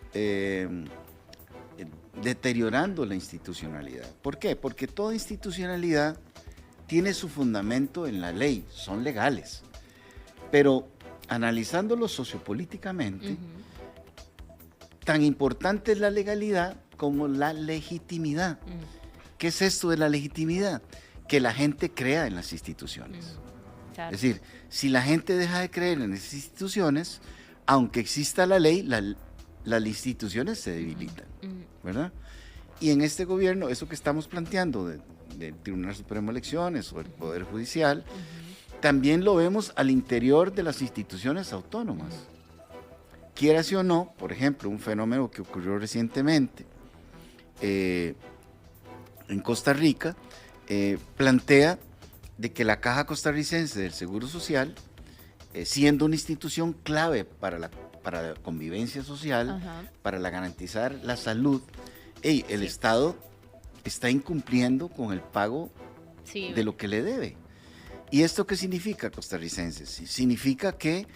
deteriorando la institucionalidad. ¿Por qué? Porque toda institucionalidad tiene su fundamento en la ley, son legales, pero analizándolo sociopolíticamente, tan importante es la legalidad como la legitimidad. ¿Qué es esto de la legitimidad? Que la gente crea en las instituciones. Claro. Es decir, si la gente deja de creer en esas instituciones, aunque exista la ley, las instituciones se debilitan, ¿verdad? Y en este gobierno, eso que estamos planteando del Tribunal Supremo de Elecciones o el Poder Judicial, también lo vemos al interior de las instituciones autónomas. Quiera sí o no, por ejemplo, un fenómeno que ocurrió recientemente en Costa Rica, plantea de que la Caja Costarricense del Seguro Social, siendo una institución clave para la convivencia social, para garantizar la salud, el Estado está incumpliendo con el pago de lo que le debe. ¿Y esto qué significa, costarricenses? Significa que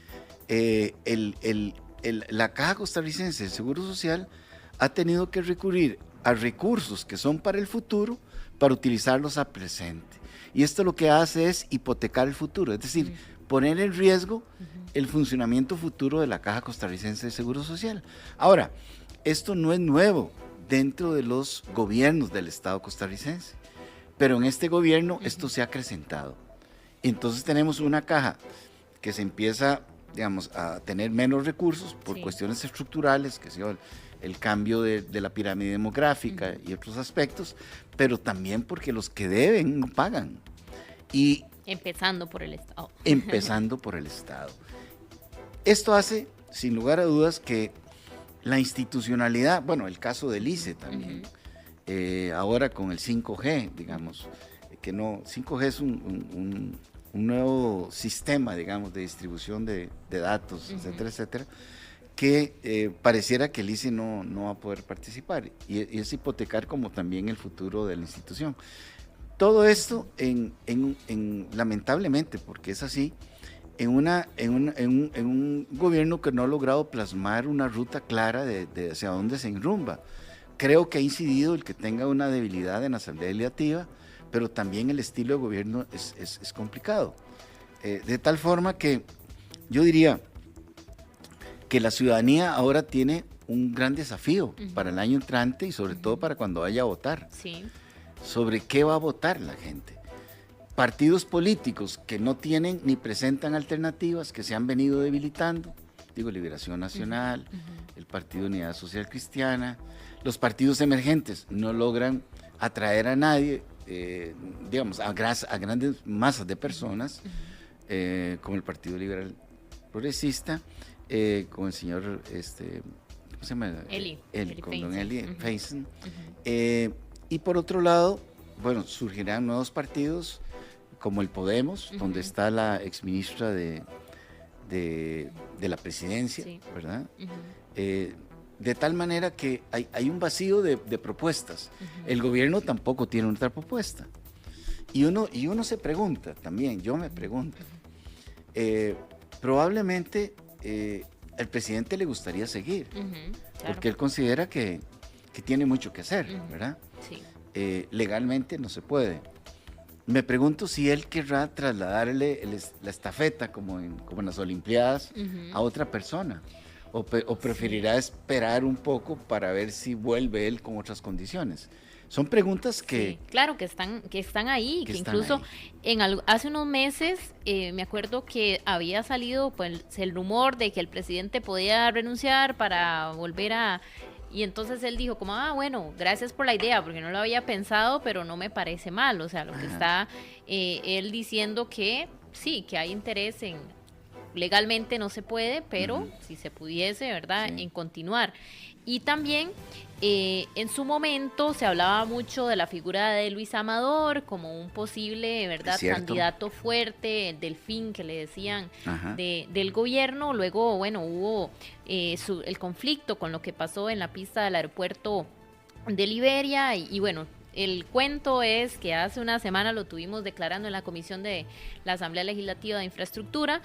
la Caja Costarricense del Seguro Social ha tenido que recurrir a recursos que son para el futuro para utilizarlos al presente. Y esto lo que hace es hipotecar el futuro, es decir, poner en riesgo el funcionamiento futuro de la Caja Costarricense de Seguro Social. Ahora, esto no es nuevo dentro de los gobiernos del Estado costarricense, pero en este gobierno esto se ha acrecentado. Entonces tenemos una caja que se empieza, digamos, a tener menos recursos por cuestiones estructurales, que sea el cambio de la pirámide demográfica y otros aspectos, pero también porque los que deben no pagan. Y empezando por el Estado. Empezando por el Estado. Esto hace, sin lugar a dudas, que la institucionalidad, bueno, el caso del ICE también, ahora con el 5G, digamos, que no, 5G es un nuevo sistema, digamos, de distribución de datos, etcétera, etcétera, que pareciera que el ICE no va a poder participar, y es hipotecar como también el futuro de la institución. Todo esto, lamentablemente, porque es así, en un gobierno que no ha logrado plasmar una ruta clara de hacia dónde se enrumba. Creo que ha incidido el que tenga una debilidad en la Asamblea Legislativa, pero también el estilo de gobierno es complicado. De tal forma que yo diría que la ciudadanía ahora tiene un gran desafío para el año entrante y sobre todo para cuando vaya a votar. Sí. Sobre qué va a votar la gente. Partidos políticos que no tienen ni presentan alternativas, que se han venido debilitando, digo, Liberación Nacional, el Partido Unidad Social Cristiana, los partidos emergentes no logran atraer a nadie, digamos, a grandes masas de personas, como el Partido Liberal Progresista, con el señor, ¿cómo se llama? Con don Eli Feinstein. Y por otro lado, bueno, surgirán nuevos partidos como el Podemos, donde está la exministra de la presidencia, ¿verdad? De tal manera que hay un vacío de propuestas. El gobierno tampoco tiene otra propuesta. Y uno se pregunta también, yo me pregunto, probablemente al presidente le gustaría seguir, porque él considera que tiene mucho que hacer, ¿verdad? Sí. Legalmente no se puede. Me pregunto si él querrá trasladarle la estafeta como en las Olimpiadas a otra persona, o preferirá esperar un poco para ver si vuelve él con otras condiciones. Son preguntas que... Sí, claro, que están ahí, que incluso hace unos meses me acuerdo que había salido pues, el rumor de que el presidente podía renunciar para volver a... Y entonces él dijo como, bueno, gracias por la idea, porque no lo había pensado, pero no me parece mal. O sea, lo que está él diciendo que sí, que hay interés en... Legalmente no se puede, pero si se pudiese, ¿verdad?, en continuar. Y también en su momento se hablaba mucho de la figura de Luis Amador como un posible, ¿verdad?, candidato fuerte, el delfín que le decían del gobierno. Luego, bueno, hubo el conflicto con lo que pasó en la pista del aeropuerto de Liberia y bueno, el cuento es que hace una semana lo tuvimos declarando en la Comisión de la Asamblea Legislativa de Infraestructura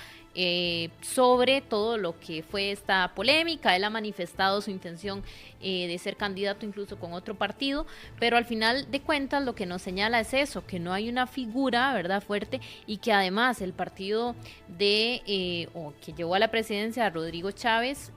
sobre todo lo que fue esta polémica. Él ha manifestado su intención de ser candidato incluso con otro partido, pero al final de cuentas lo que nos señala es eso, que no hay una figura, ¿verdad?, fuerte, y que además el partido que llevó a la presidencia a Rodrigo Chávez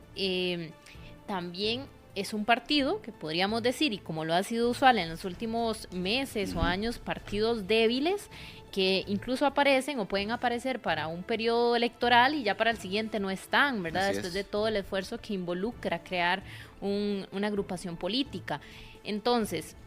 también es un partido que podríamos decir, y como lo ha sido usual en los últimos meses o años, partidos débiles que incluso aparecen o pueden aparecer para un periodo electoral y ya para el siguiente no están, ¿verdad? Después de todo el esfuerzo que involucra crear una agrupación política. Entonces,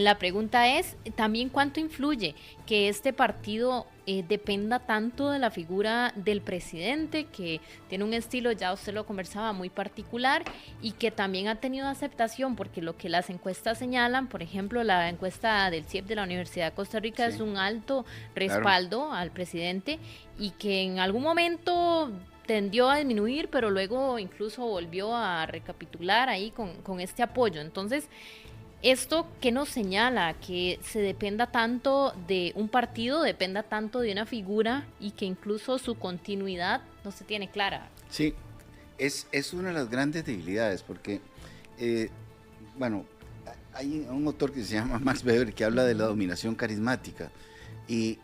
La pregunta es también cuánto influye que este partido dependa tanto de la figura del presidente, que tiene un estilo, ya usted lo conversaba, muy particular, y que también ha tenido aceptación, porque lo que las encuestas señalan, por ejemplo, la encuesta del CIEP de la Universidad de Costa Rica, es un alto respaldo al presidente, y que en algún momento tendió a disminuir, pero luego incluso volvió a recapitular ahí con este apoyo. Entonces, ¿esto qué nos señala? Que se dependa tanto de un partido, dependa tanto de una figura, y que incluso su continuidad no se tiene clara. Sí, es una de las grandes debilidades, porque, bueno, hay un autor que se llama Max Weber que habla de la dominación carismática, y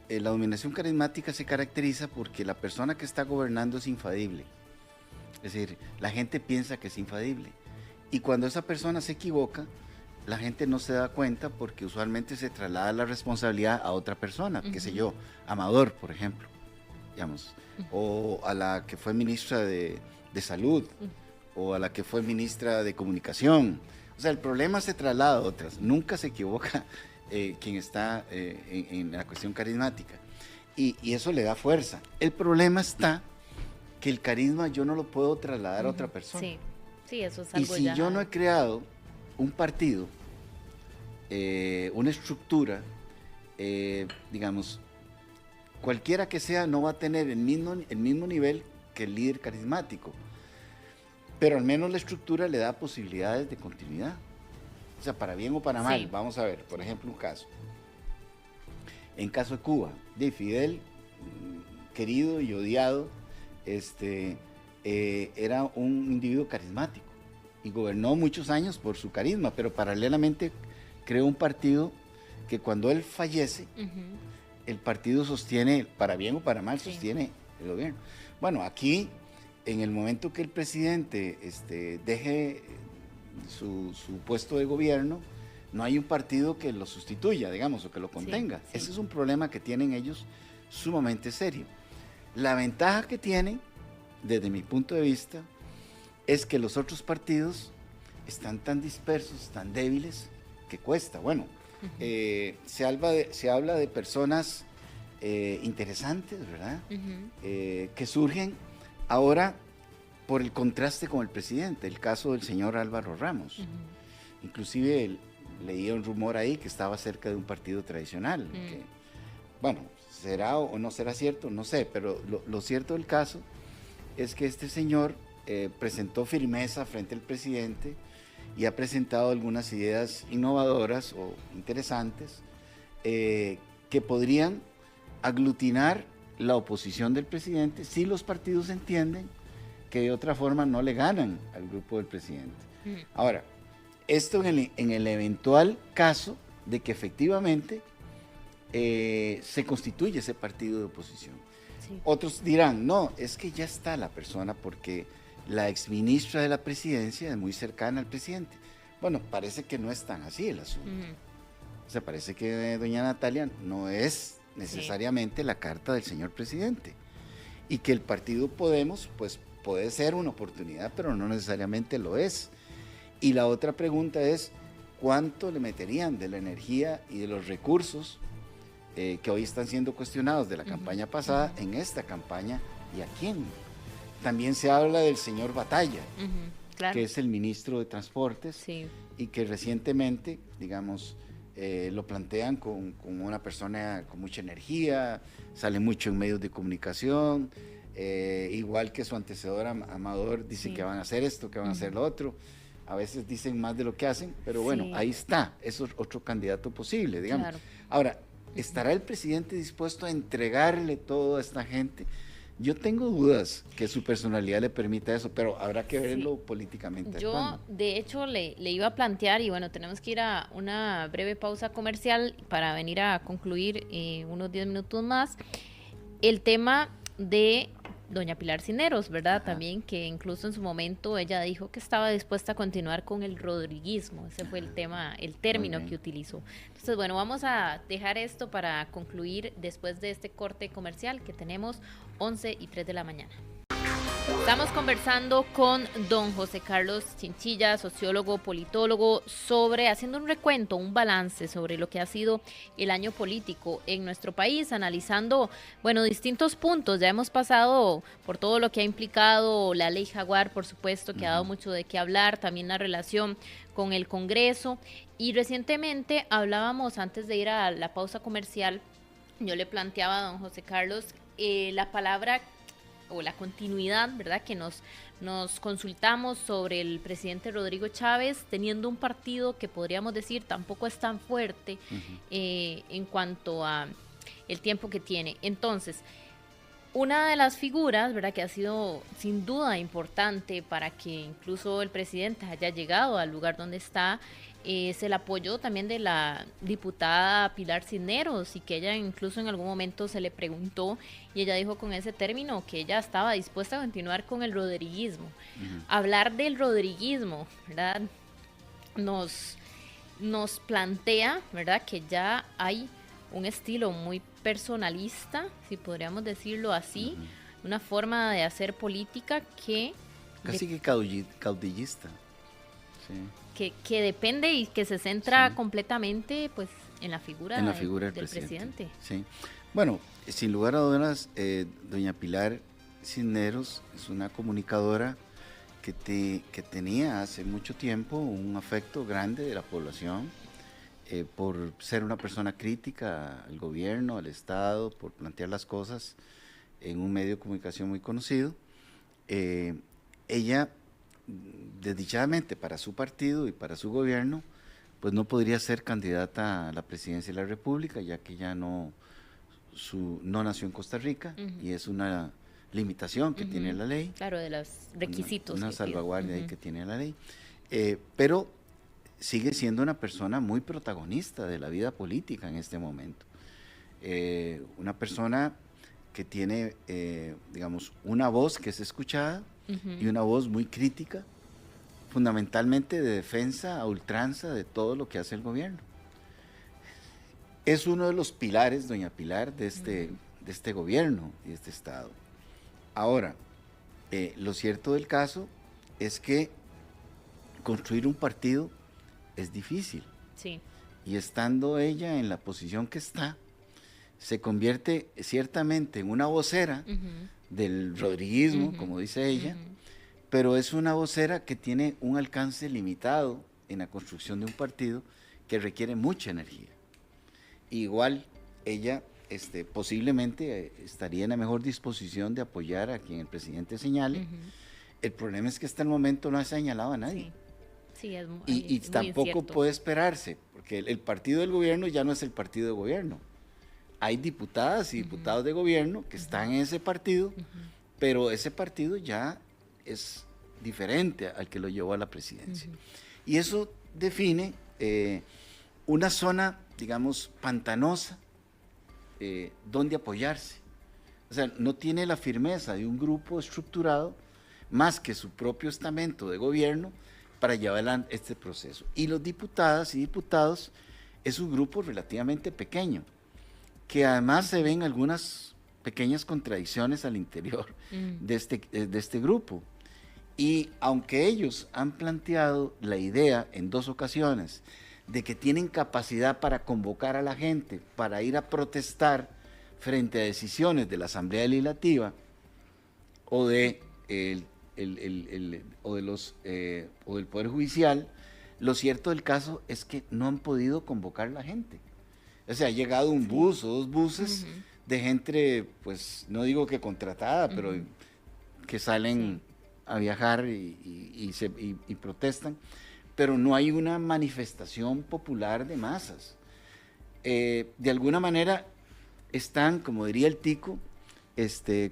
la dominación carismática se caracteriza porque la persona que está gobernando es infalible. Es decir, la gente piensa que es infalible. Y cuando esa persona se equivoca, la gente no se da cuenta, porque usualmente se traslada la responsabilidad a otra persona, qué sé yo, Amador, por ejemplo, digamos, o a la que fue ministra de Salud, o a la que fue ministra de Comunicación. O sea, el problema se traslada a otras, nunca se equivoca quien está en la cuestión carismática. Y eso le da fuerza. El problema está que el carisma yo no lo puedo trasladar a otra persona. Sí. Sí, eso es algo. Y si yo no he creado un partido, una estructura, digamos, cualquiera que sea, no va a tener el mismo nivel que el líder carismático, pero al menos la estructura le da posibilidades de continuidad. O sea, para bien o para mal. Vamos a ver, por ejemplo, un caso. En caso de Cuba, de Fidel, querido y odiado, era un individuo carismático y gobernó muchos años por su carisma, pero paralelamente creó un partido que cuando él fallece, el partido sostiene, para bien o para mal, sostiene el gobierno. Bueno, aquí, en el momento que el presidente deje su puesto de gobierno, no hay un partido que lo sustituya, digamos, o que lo contenga. Ese es un problema que tienen ellos sumamente serio. La ventaja que tienen, desde mi punto de vista, es que los otros partidos están tan dispersos, tan débiles, que cuesta. Bueno, se habla de personas interesantes, ¿verdad? Que surgen ahora por el contraste con el presidente, el caso del señor Álvaro Ramos. Inclusive leía un rumor ahí que estaba cerca de un partido tradicional. Que, bueno, será o no será cierto, no sé, pero lo cierto del caso es que este señor presentó firmeza frente al presidente y ha presentado algunas ideas innovadoras o interesantes que podrían aglutinar la oposición del presidente si los partidos entienden que de otra forma no le ganan al grupo del presidente. Ahora, esto en el eventual caso de que efectivamente se constituye ese partido de oposición. Otros dirán, no, es que ya está la persona porque la exministra de la presidencia es muy cercana al presidente. Bueno, parece que no es tan así el asunto. O sea, parece que doña Natalia no es necesariamente la carta del señor presidente. Y que el partido Podemos, pues puede ser una oportunidad, pero no necesariamente lo es. Y la otra pregunta es, ¿cuánto le meterían de la energía y de los recursos que hoy están siendo cuestionados de la campaña pasada en esta campaña, y a quién? También se habla del señor Batalla, claro, que es el ministro de Transportes, y que recientemente, digamos, lo plantean como una persona con mucha energía, sale mucho en medios de comunicación, igual que su antecesor Amador dice que van a hacer esto, que van a hacer lo otro. A veces dicen más de lo que hacen, pero bueno, ahí está, eso es otro candidato posible, digamos. Claro. Ahora, ¿estará el presidente dispuesto a entregarle todo a esta gente? Yo tengo dudas que su personalidad le permita eso, pero habrá que verlo políticamente. Yo, de hecho, le iba a plantear, y bueno, tenemos que ir a una breve pausa comercial para venir a concluir unos 10 minutos más, el tema de doña Pilar Cisneros, ¿verdad? También, que incluso en su momento ella dijo que estaba dispuesta a continuar con el rodriguismo. Ese fue el tema, el término que utilizó. Entonces, bueno, vamos a dejar esto para concluir después de este corte comercial que tenemos 11:03 de la mañana. Estamos conversando con don José Carlos Chinchilla, sociólogo, politólogo, haciendo un recuento, un balance sobre lo que ha sido el año político en nuestro país, analizando, distintos puntos. Ya hemos pasado por todo lo que ha implicado la ley Jaguar, por supuesto, que ha dado mucho de qué hablar, también la relación con el Congreso. Y recientemente hablábamos, antes de ir a la pausa comercial, yo le planteaba a don José Carlos la palabra o la continuidad, ¿verdad?, que nos consultamos sobre el presidente Rodrigo Chávez, teniendo un partido que podríamos decir tampoco es tan fuerte en cuanto a el tiempo que tiene. Entonces, una de las figuras, ¿verdad?, que ha sido sin duda importante para que incluso el presidente haya llegado al lugar donde está, es el apoyo también de la diputada Pilar Cisneros, y que ella incluso en algún momento se le preguntó y ella dijo con ese término que ella estaba dispuesta a continuar con el rodriguismo. Hablar del rodriguismo, ¿verdad?, nos plantea, ¿verdad?, que ya hay un estilo muy personalista, si podríamos decirlo así, una forma de hacer política que... Casi que caudillista. Sí. Que depende y que se centra completamente pues en la figura, del presidente. Sí. Bueno, sin lugar a dudas, doña Pilar Cisneros es una comunicadora que tenía hace mucho tiempo un afecto grande de la población por ser una persona crítica al gobierno, al Estado, por plantear las cosas en un medio de comunicación muy conocido. Ella, desdichadamente para su partido y para su gobierno, pues no podría ser candidata a la presidencia de la República, ya que ya no nació en Costa Rica, y es una limitación que tiene la ley. Claro, de los requisitos. Una salvaguardia ahí que tiene la ley. Pero sigue siendo una persona muy protagonista de la vida política en este momento. Una persona que tiene, digamos, una voz que es escuchada, y una voz muy crítica, fundamentalmente de defensa a ultranza de todo lo que hace el gobierno. Es uno de los pilares, doña Pilar, de este gobierno y de este Estado. Ahora, lo cierto del caso es que construir un partido es difícil. Sí. Y estando ella en la posición que está, se convierte ciertamente en una vocera del rodriguismo, como dice ella, pero es una vocera que tiene un alcance limitado en la construcción de un partido que requiere mucha energía. Igual ella posiblemente estaría en la mejor disposición de apoyar a quien el presidente señale. El problema es que hasta el momento no ha señalado a nadie. Sí, es y tampoco incierto. puede esperarse, porque el partido del gobierno ya no es el partido de gobierno. Hay diputadas y diputados de gobierno que están en ese partido, pero ese partido ya es diferente al que lo llevó a la presidencia. Y eso define una zona, digamos, pantanosa, donde apoyarse. O sea, no tiene la firmeza de un grupo estructurado más que su propio estamento de gobierno para llevar adelante este proceso. Y los diputadas y diputados es un grupo relativamente pequeño, que además se ven algunas pequeñas contradicciones al interior de este grupo. Y aunque ellos han planteado la idea en 2 ocasiones de que tienen capacidad para convocar a la gente, para ir a protestar frente a decisiones de la Asamblea Legislativa o del Poder Judicial, lo cierto del caso es que no han podido convocar a la gente. O sea, ha llegado un bus o 2 buses de gente, pues no digo que contratada, pero que salen a viajar y protestan, pero no hay una manifestación popular de masas. De alguna manera están, como diría el tico,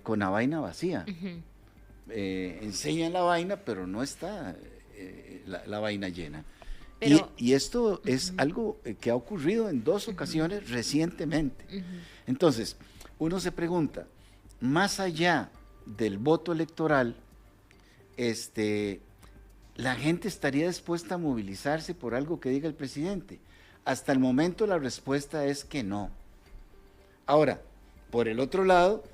con la vaina vacía. Enseñan la vaina, pero no está la vaina llena. Pero, y esto es algo que ha ocurrido en 2 ocasiones recientemente. Entonces, uno se pregunta, más allá del voto electoral, ¿la gente estaría dispuesta a movilizarse por algo que diga el presidente? Hasta el momento la respuesta es que no. Ahora, por el otro lado,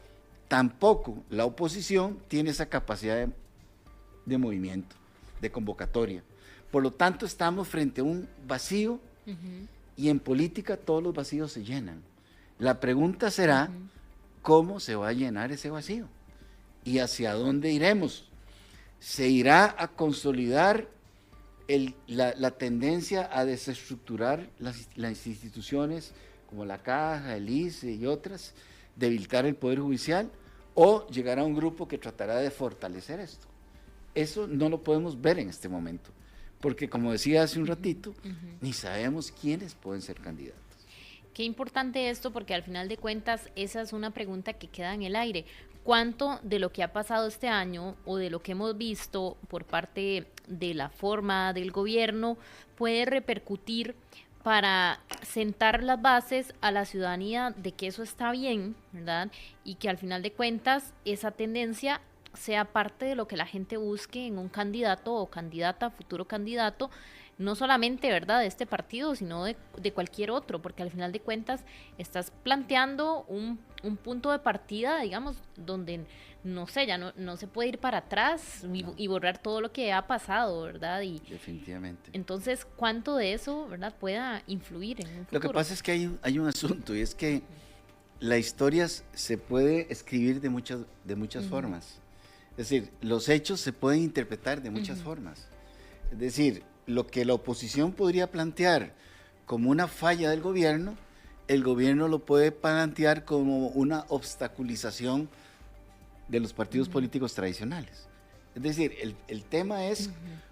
tampoco la oposición tiene esa capacidad de movimiento, de convocatoria. Por lo tanto, estamos frente a un vacío y en política todos los vacíos se llenan. La pregunta será, ¿cómo se va a llenar ese vacío? ¿Y hacia dónde iremos? ¿Se irá a consolidar la tendencia a desestructurar las instituciones como la Caja, el ICE y otras, debilitar el Poder Judicial, o llegará un grupo que tratará de fortalecer esto? Eso no lo podemos ver en este momento, porque como decía hace un ratito, ni sabemos quiénes pueden ser candidatos. Qué importante esto, porque al final de cuentas esa es una pregunta que queda en el aire. ¿Cuánto de lo que ha pasado este año o de lo que hemos visto por parte de la forma del gobierno puede repercutir para sentar las bases a la ciudadanía de que eso está bien, ¿verdad? Y que al final de cuentas esa tendencia sea parte de lo que la gente busque en un candidato o candidata, futuro candidato, no solamente, ¿verdad?, de este partido, sino de cualquier otro, porque al final de cuentas estás planteando un punto de partida, digamos, donde, no sé, ya no se puede ir para atrás y borrar todo lo que ha pasado, ¿verdad? Y definitivamente. Entonces, ¿cuánto de eso, verdad, pueda influir en un futuro? Lo que pasa es que hay un asunto, y es que la historia se puede escribir de muchas formas. Es decir, los hechos se pueden interpretar de muchas formas. Es decir, lo que la oposición podría plantear como una falla del gobierno, el gobierno lo puede plantear como una obstaculización de los partidos políticos tradicionales. Es decir, el tema es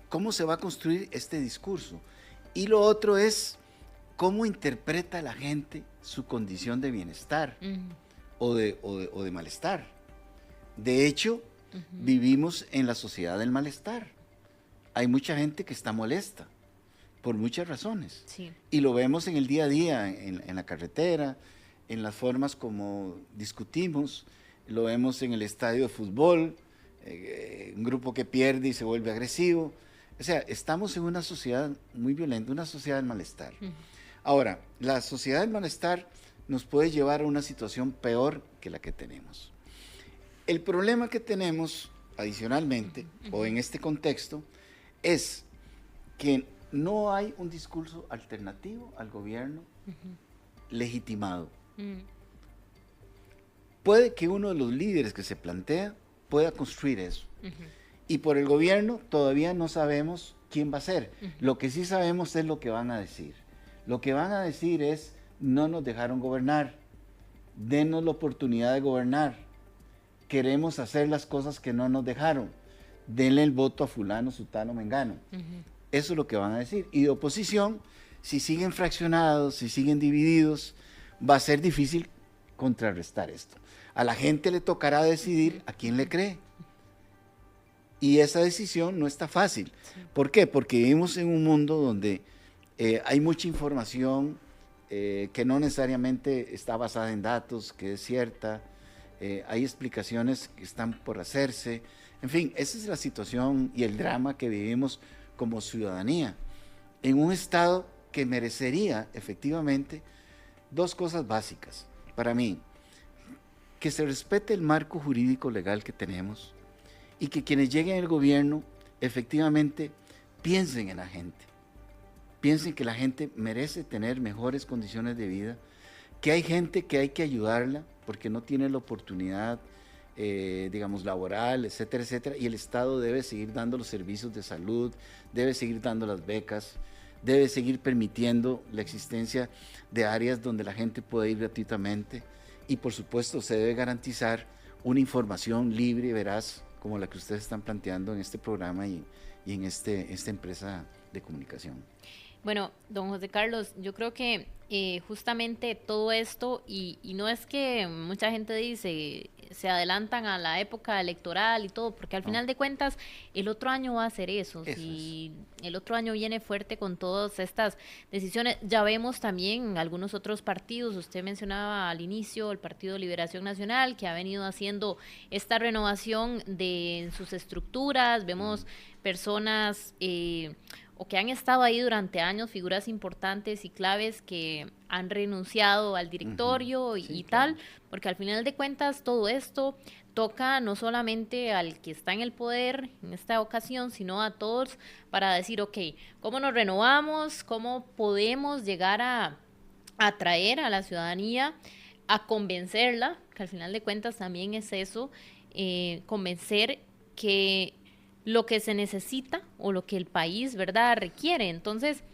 cómo se va a construir este discurso. Y lo otro es cómo interpreta la gente su condición de bienestar o de malestar. De hecho, vivimos en la sociedad del malestar. Hay mucha gente que está molesta por muchas razones. Sí. Y lo vemos en el día a día, en la carretera, en las formas como discutimos, lo vemos en el estadio de fútbol, un grupo que pierde y se vuelve agresivo. O sea, estamos en una sociedad muy violenta, una sociedad del malestar. Ahora, la sociedad del malestar nos puede llevar a una situación peor que la que tenemos. El problema que tenemos adicionalmente, o en este contexto, es que no hay un discurso alternativo al gobierno legitimado. Puede que uno de los líderes que se plantea pueda construir eso. Y por el gobierno todavía no sabemos quién va a ser. Lo que sí sabemos es lo que van a decir. Lo que van a decir es, no nos dejaron gobernar, denos la oportunidad de gobernar, queremos hacer las cosas que no nos dejaron, denle el voto a fulano, sutano, mengano. Eso es lo que van a decir. Y de oposición, si siguen fraccionados, si siguen divididos, va a ser difícil contrarrestar esto. A la gente le tocará decidir a quién le cree. Y esa decisión no está fácil. ¿Por qué? Porque vivimos en un mundo donde hay mucha información que no necesariamente está basada en datos, que es cierta. Hay explicaciones que están por hacerse. En fin, esa es la situación y el drama que vivimos como ciudadanía, en un Estado que merecería efectivamente dos cosas básicas. Para mí, que se respete el marco jurídico legal que tenemos y que quienes lleguen al gobierno efectivamente piensen en la gente, piensen que la gente merece tener mejores condiciones de vida, que hay gente que hay que ayudarla porque no tiene la oportunidad digamos, laboral, etcétera, etcétera, y el Estado debe seguir dando los servicios de salud, debe seguir dando las becas, debe seguir permitiendo la existencia de áreas donde la gente puede ir gratuitamente, y por supuesto se debe garantizar una información libre y veraz como la que ustedes están planteando en este programa y en esta empresa de comunicación. Bueno, don José Carlos, yo creo que justamente todo esto, y no es que mucha gente dice se adelantan a la época electoral y todo, porque al final de cuentas el otro año va a ser eso. Si el otro año viene fuerte con todas estas decisiones. Ya vemos también algunos otros partidos, usted mencionaba al inicio el Partido de Liberación Nacional, que ha venido haciendo esta renovación de sus estructuras. Vemos personas o que han estado ahí durante años, figuras importantes y claves que han renunciado al directorio y tal, porque al final de cuentas todo esto toca no solamente al que está en el poder en esta ocasión, sino a todos para decir, ok, ¿cómo nos renovamos? ¿Cómo podemos llegar a atraer a la ciudadanía, a convencerla? Que al final de cuentas también es eso, convencer que lo que se necesita o lo que el país, ¿verdad?, requiere. Entonces,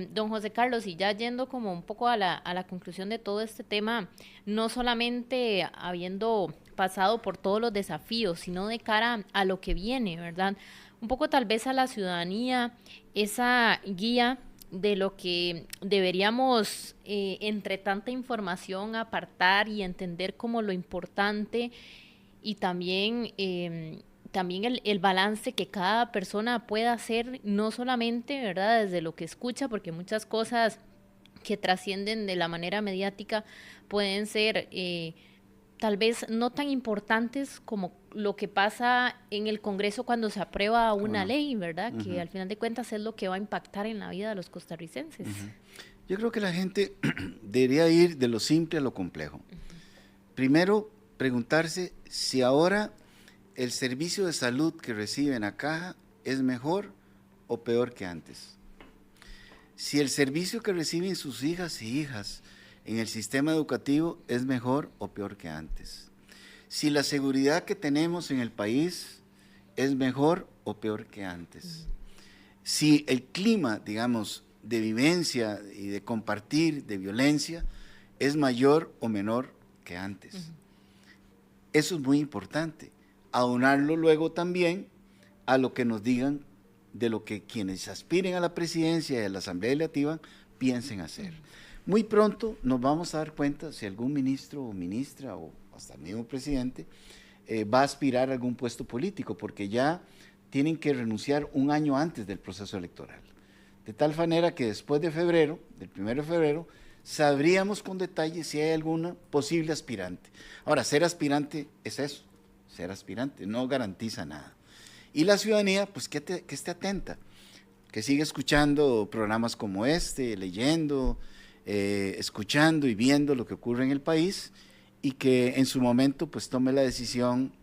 don José Carlos, y ya yendo como un poco a la conclusión de todo este tema, no solamente habiendo pasado por todos los desafíos, sino de cara a lo que viene, ¿verdad? Un poco tal vez a la ciudadanía, esa guía de lo que deberíamos, entre tanta información, apartar y entender como lo importante, y también el balance que cada persona pueda hacer, no solamente, ¿verdad?, desde lo que escucha, porque muchas cosas que trascienden de la manera mediática pueden ser tal vez no tan importantes como lo que pasa en el Congreso cuando se aprueba una ley, ¿verdad? Que al final de cuentas es lo que va a impactar en la vida de los costarricenses. Yo creo que la gente debería ir de lo simple a lo complejo. Primero, preguntarse si ahora el servicio de salud que reciben a Caja es mejor o peor que antes. Si el servicio que reciben sus hijas y hijas en el sistema educativo es mejor o peor que antes. Si la seguridad que tenemos en el país es mejor o peor que antes. Si el clima, digamos, de vivencia y de compartir, de violencia, es mayor o menor que antes. Eso es muy importante. Aunarlo luego también a lo que nos digan de lo que quienes aspiren a la presidencia y a la Asamblea Legislativa piensen hacer. Muy pronto nos vamos a dar cuenta si algún ministro o ministra o hasta el mismo presidente va a aspirar a algún puesto político, porque ya tienen que renunciar un año antes del proceso electoral. De tal manera que después de febrero, del 1 de febrero, sabríamos con detalle si hay alguna posible aspirante. Ahora, ser aspirante es eso, ser aspirante, no garantiza nada. Y la ciudadanía, pues que esté atenta, que siga escuchando programas como este, leyendo, escuchando y viendo lo que ocurre en el país, y que en su momento pues tome la decisión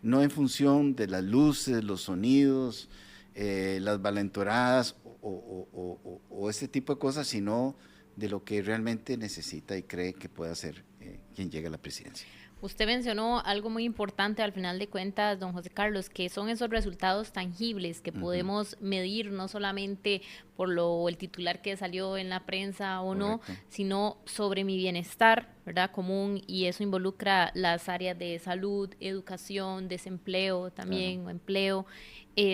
no en función de las luces, los sonidos, las valentoradas o este tipo de cosas, sino de lo que realmente necesita y cree que puede hacer quien llegue a la presidencia. Usted mencionó algo muy importante al final de cuentas, don José Carlos, que son esos resultados tangibles que podemos medir no solamente por el titular que salió en la prensa o no, sino sobre mi bienestar, ¿verdad?, común, y eso involucra las áreas de salud, educación, desempleo también, o empleo,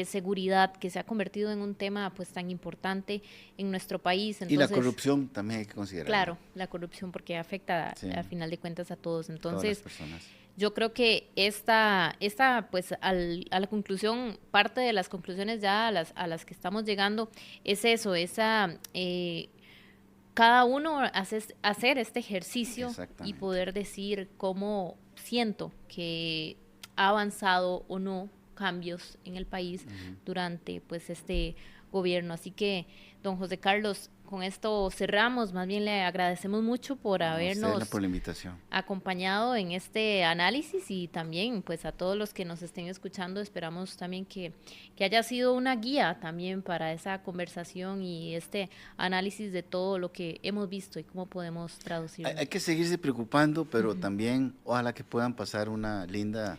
seguridad, que se ha convertido en un tema pues tan importante en nuestro país. Entonces, y la corrupción también hay que considerar. Claro, la corrupción, porque afecta al final de cuentas a todos. Entonces, todas las personas. Yo creo que esta pues a la conclusión, parte de las conclusiones ya a las que estamos llegando es eso, cada uno hacer este ejercicio y poder decir cómo siento que ha avanzado o no cambios en el país durante pues este gobierno. Así que, don José Carlos, con esto cerramos. Más bien le agradecemos mucho por habernos por la invitación, acompañado en este análisis, y también pues a todos los que nos estén escuchando, esperamos también que haya sido una guía también para esa conversación y este análisis de todo lo que hemos visto y cómo podemos traducirlo. Hay que seguirse preocupando, pero también ojalá que puedan pasar una linda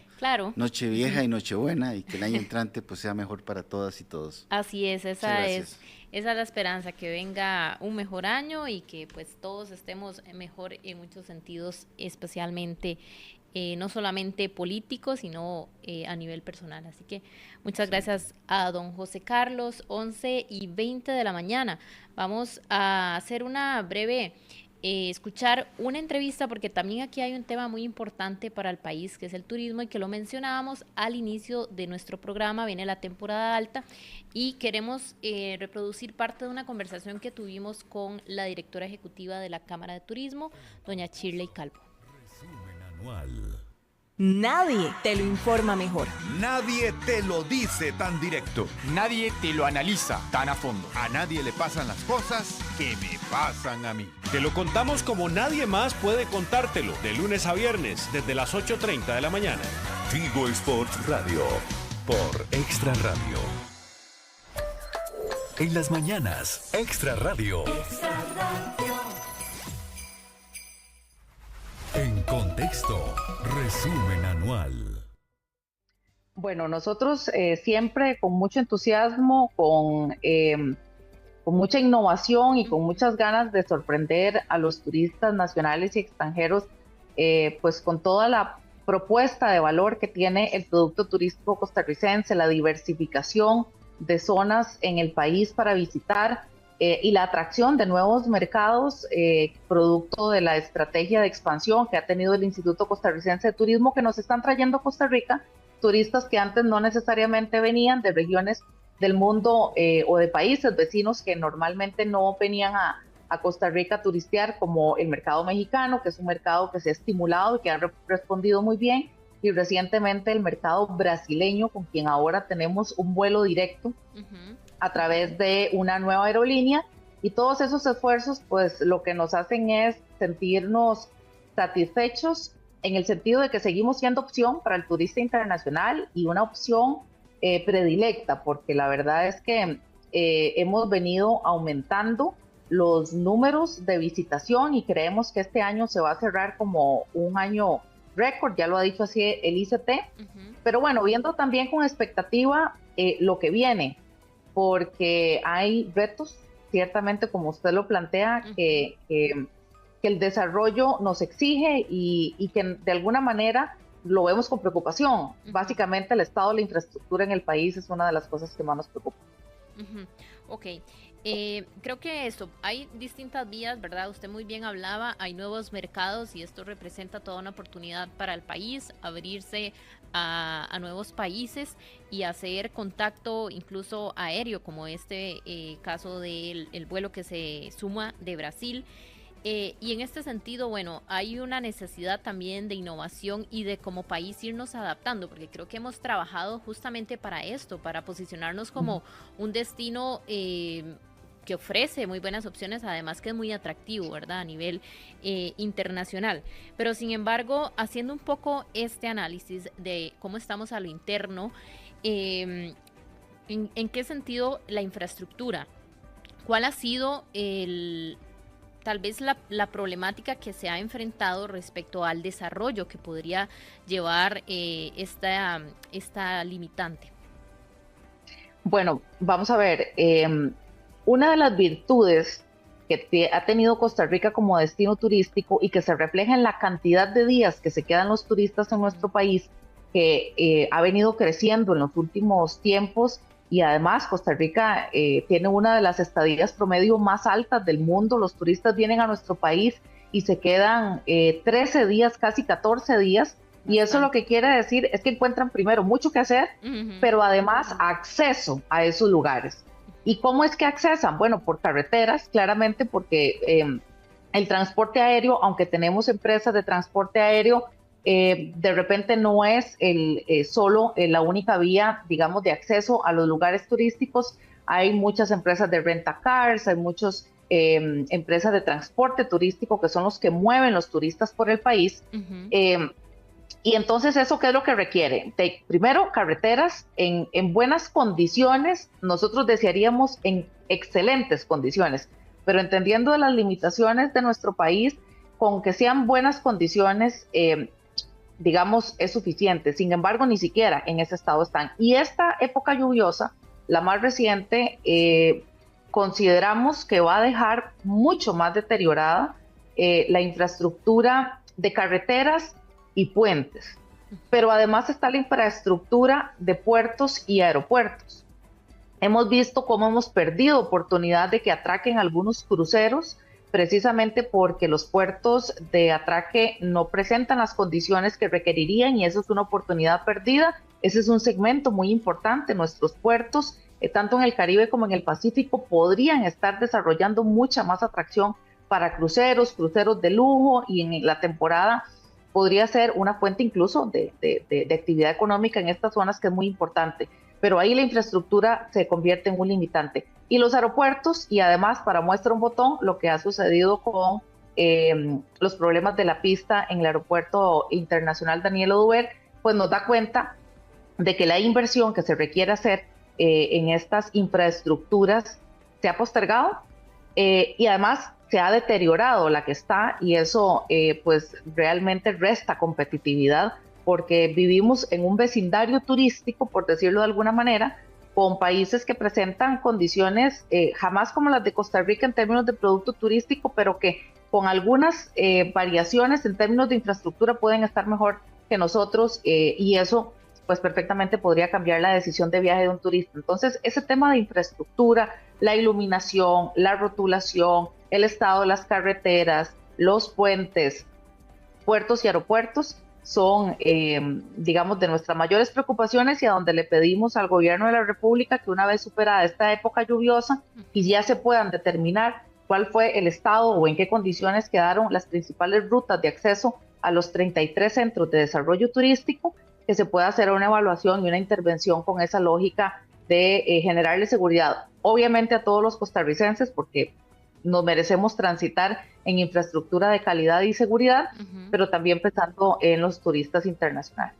Nochevieja y Nochebuena, y que el año entrante pues sea mejor para todas y todos. Así es, esa es la esperanza, que venga un mejor año y que pues todos estemos mejor en muchos sentidos, especialmente no solamente políticos, sino a nivel personal. Así que muchas gracias a don José Carlos. 11:20 de la mañana. Vamos a hacer una breve escuchar una entrevista, porque también aquí hay un tema muy importante para el país, que es el turismo, y que lo mencionábamos al inicio de nuestro programa. Viene la temporada alta y queremos reproducir parte de una conversación que tuvimos con la directora ejecutiva de la Cámara de Turismo, doña Shirley Calvo. Resumen anual. Nadie te lo informa mejor. Nadie te lo dice tan directo. Nadie te lo analiza tan a fondo. A nadie le pasan las cosas que me pasan a mí. Te lo contamos como nadie más puede contártelo, de lunes a viernes, desde las 8:30 de la mañana. Tigo Sports Radio, por Extra Radio. En las mañanas, Extra Radio. En contexto, resumen anual. Bueno, nosotros siempre con mucho entusiasmo, con mucha innovación y con muchas ganas de sorprender a los turistas nacionales y extranjeros, pues con toda la propuesta de valor que tiene el producto turístico costarricense, la diversificación de zonas en el país para visitar, y la atracción de nuevos mercados, producto de la estrategia de expansión que ha tenido el Instituto Costarricense de Turismo, que nos están trayendo a Costa Rica turistas que antes no necesariamente venían de regiones del mundo o de países vecinos que normalmente no venían a Costa Rica a turistear, como el mercado mexicano, que es un mercado que se ha estimulado y que ha respondido muy bien, y recientemente el mercado brasileño, con quien ahora tenemos un vuelo directo a través de una nueva aerolínea, y todos esos esfuerzos pues lo que nos hacen es sentirnos satisfechos en el sentido de que seguimos siendo opción para el turista internacional y una opción predilecta, porque la verdad es que hemos venido aumentando los números de visitación y creemos que este año se va a cerrar como un año récord, ya lo ha dicho así el ICT, pero bueno, viendo también con expectativa lo que viene, porque hay retos, ciertamente como usted lo plantea, que el desarrollo nos exige y que de alguna manera lo vemos con preocupación. Básicamente el estado de la infraestructura en el país es una de las cosas que más nos preocupa. Ok, creo que eso, hay distintas vías, ¿verdad? Usted muy bien hablaba, hay nuevos mercados y esto representa toda una oportunidad para el país, abrirse a nuevos países y hacer contacto incluso aéreo, como este caso del vuelo que se suma de Brasil. Y en este sentido, bueno, hay una necesidad también de innovación y de como país irnos adaptando, porque creo que hemos trabajado justamente para esto, para posicionarnos como un destino que ofrece muy buenas opciones, además que es muy atractivo, ¿verdad? A nivel internacional. Pero sin embargo, haciendo un poco este análisis de cómo estamos a lo interno, ¿en qué sentido la infraestructura? ¿Cuál ha sido tal vez la problemática que se ha enfrentado respecto al desarrollo que podría llevar esta limitante? Bueno, vamos a ver, una de las virtudes que ha tenido Costa Rica como destino turístico y que se refleja en la cantidad de días que se quedan los turistas en nuestro país, que ha venido creciendo en los últimos tiempos, y además Costa Rica tiene una de las estadías promedio más altas del mundo. Los turistas vienen a nuestro país y se quedan 13 días, casi 14 días, y eso lo que quiere decir es que encuentran primero mucho que hacer, pero además acceso a esos lugares. ¿Y cómo es que accesan? Bueno, por carreteras, claramente, porque el transporte aéreo, aunque tenemos empresas de transporte aéreo, de repente no es solo la única vía, digamos, de acceso a los lugares turísticos. Hay muchas empresas de rent-a-cars, hay muchas empresas de transporte turístico que son los que mueven los turistas por el país. Y entonces, ¿eso qué es lo que requiere? Primero, carreteras en buenas condiciones. Nosotros desearíamos en excelentes condiciones, pero entendiendo las limitaciones de nuestro país, con que sean buenas condiciones, digamos, es suficiente. Sin embargo, ni siquiera en ese estado están. Y esta época lluviosa, la más reciente, consideramos que va a dejar mucho más deteriorada la infraestructura de carreteras y puentes. Pero además está la infraestructura de puertos y aeropuertos. Hemos visto cómo hemos perdido oportunidad de que atraquen algunos cruceros, precisamente porque los puertos de atraque no presentan las condiciones que requerirían, y eso es una oportunidad perdida. Ese es un segmento muy importante. Nuestros puertos, tanto en el Caribe como en el Pacífico, podrían estar desarrollando mucha más atracción para cruceros de lujo, y en la temporada podría ser una fuente incluso de actividad económica en estas zonas, que es muy importante, pero ahí la infraestructura se convierte en un limitante. Y los aeropuertos, y además, para muestra un botón, lo que ha sucedido con los problemas de la pista en el Aeropuerto Internacional Daniel Oduber, pues nos da cuenta de que la inversión que se requiere hacer en estas infraestructuras se ha postergado, y además se ha deteriorado la que está, y eso pues realmente resta competitividad, porque vivimos en un vecindario turístico, por decirlo de alguna manera, con países que presentan condiciones jamás como las de Costa Rica en términos de producto turístico, pero que con algunas variaciones en términos de infraestructura pueden estar mejor que nosotros, y eso pues perfectamente podría cambiar la decisión de viaje de un turista. Entonces, ese tema de infraestructura, la iluminación, la rotulación, el estado de las carreteras, los puentes, puertos y aeropuertos son, digamos, de nuestras mayores preocupaciones, y a donde le pedimos al gobierno de la República que una vez superada esta época lluviosa y ya se puedan determinar cuál fue el estado o en qué condiciones quedaron las principales rutas de acceso a los 33 centros de desarrollo turístico, que se pueda hacer una evaluación y una intervención con esa lógica de generarle seguridad, obviamente a todos los costarricenses, porque nos merecemos transitar en infraestructura de calidad y seguridad, pero también pensando en los turistas internacionales.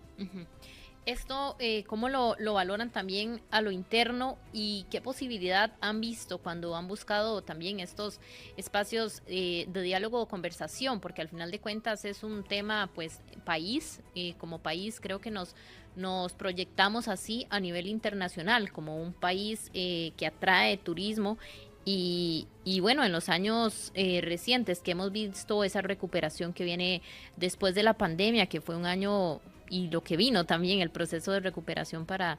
Esto, ¿cómo lo valoran también a lo interno, y qué posibilidad han visto cuando han buscado también estos espacios de diálogo o conversación? Porque al final de cuentas es un tema, pues, país, como país creo que nos proyectamos así a nivel internacional, como un país que atrae turismo. Y bueno, en los años recientes que hemos visto esa recuperación que viene después de la pandemia, que fue un año, y lo que vino también, el proceso de recuperación para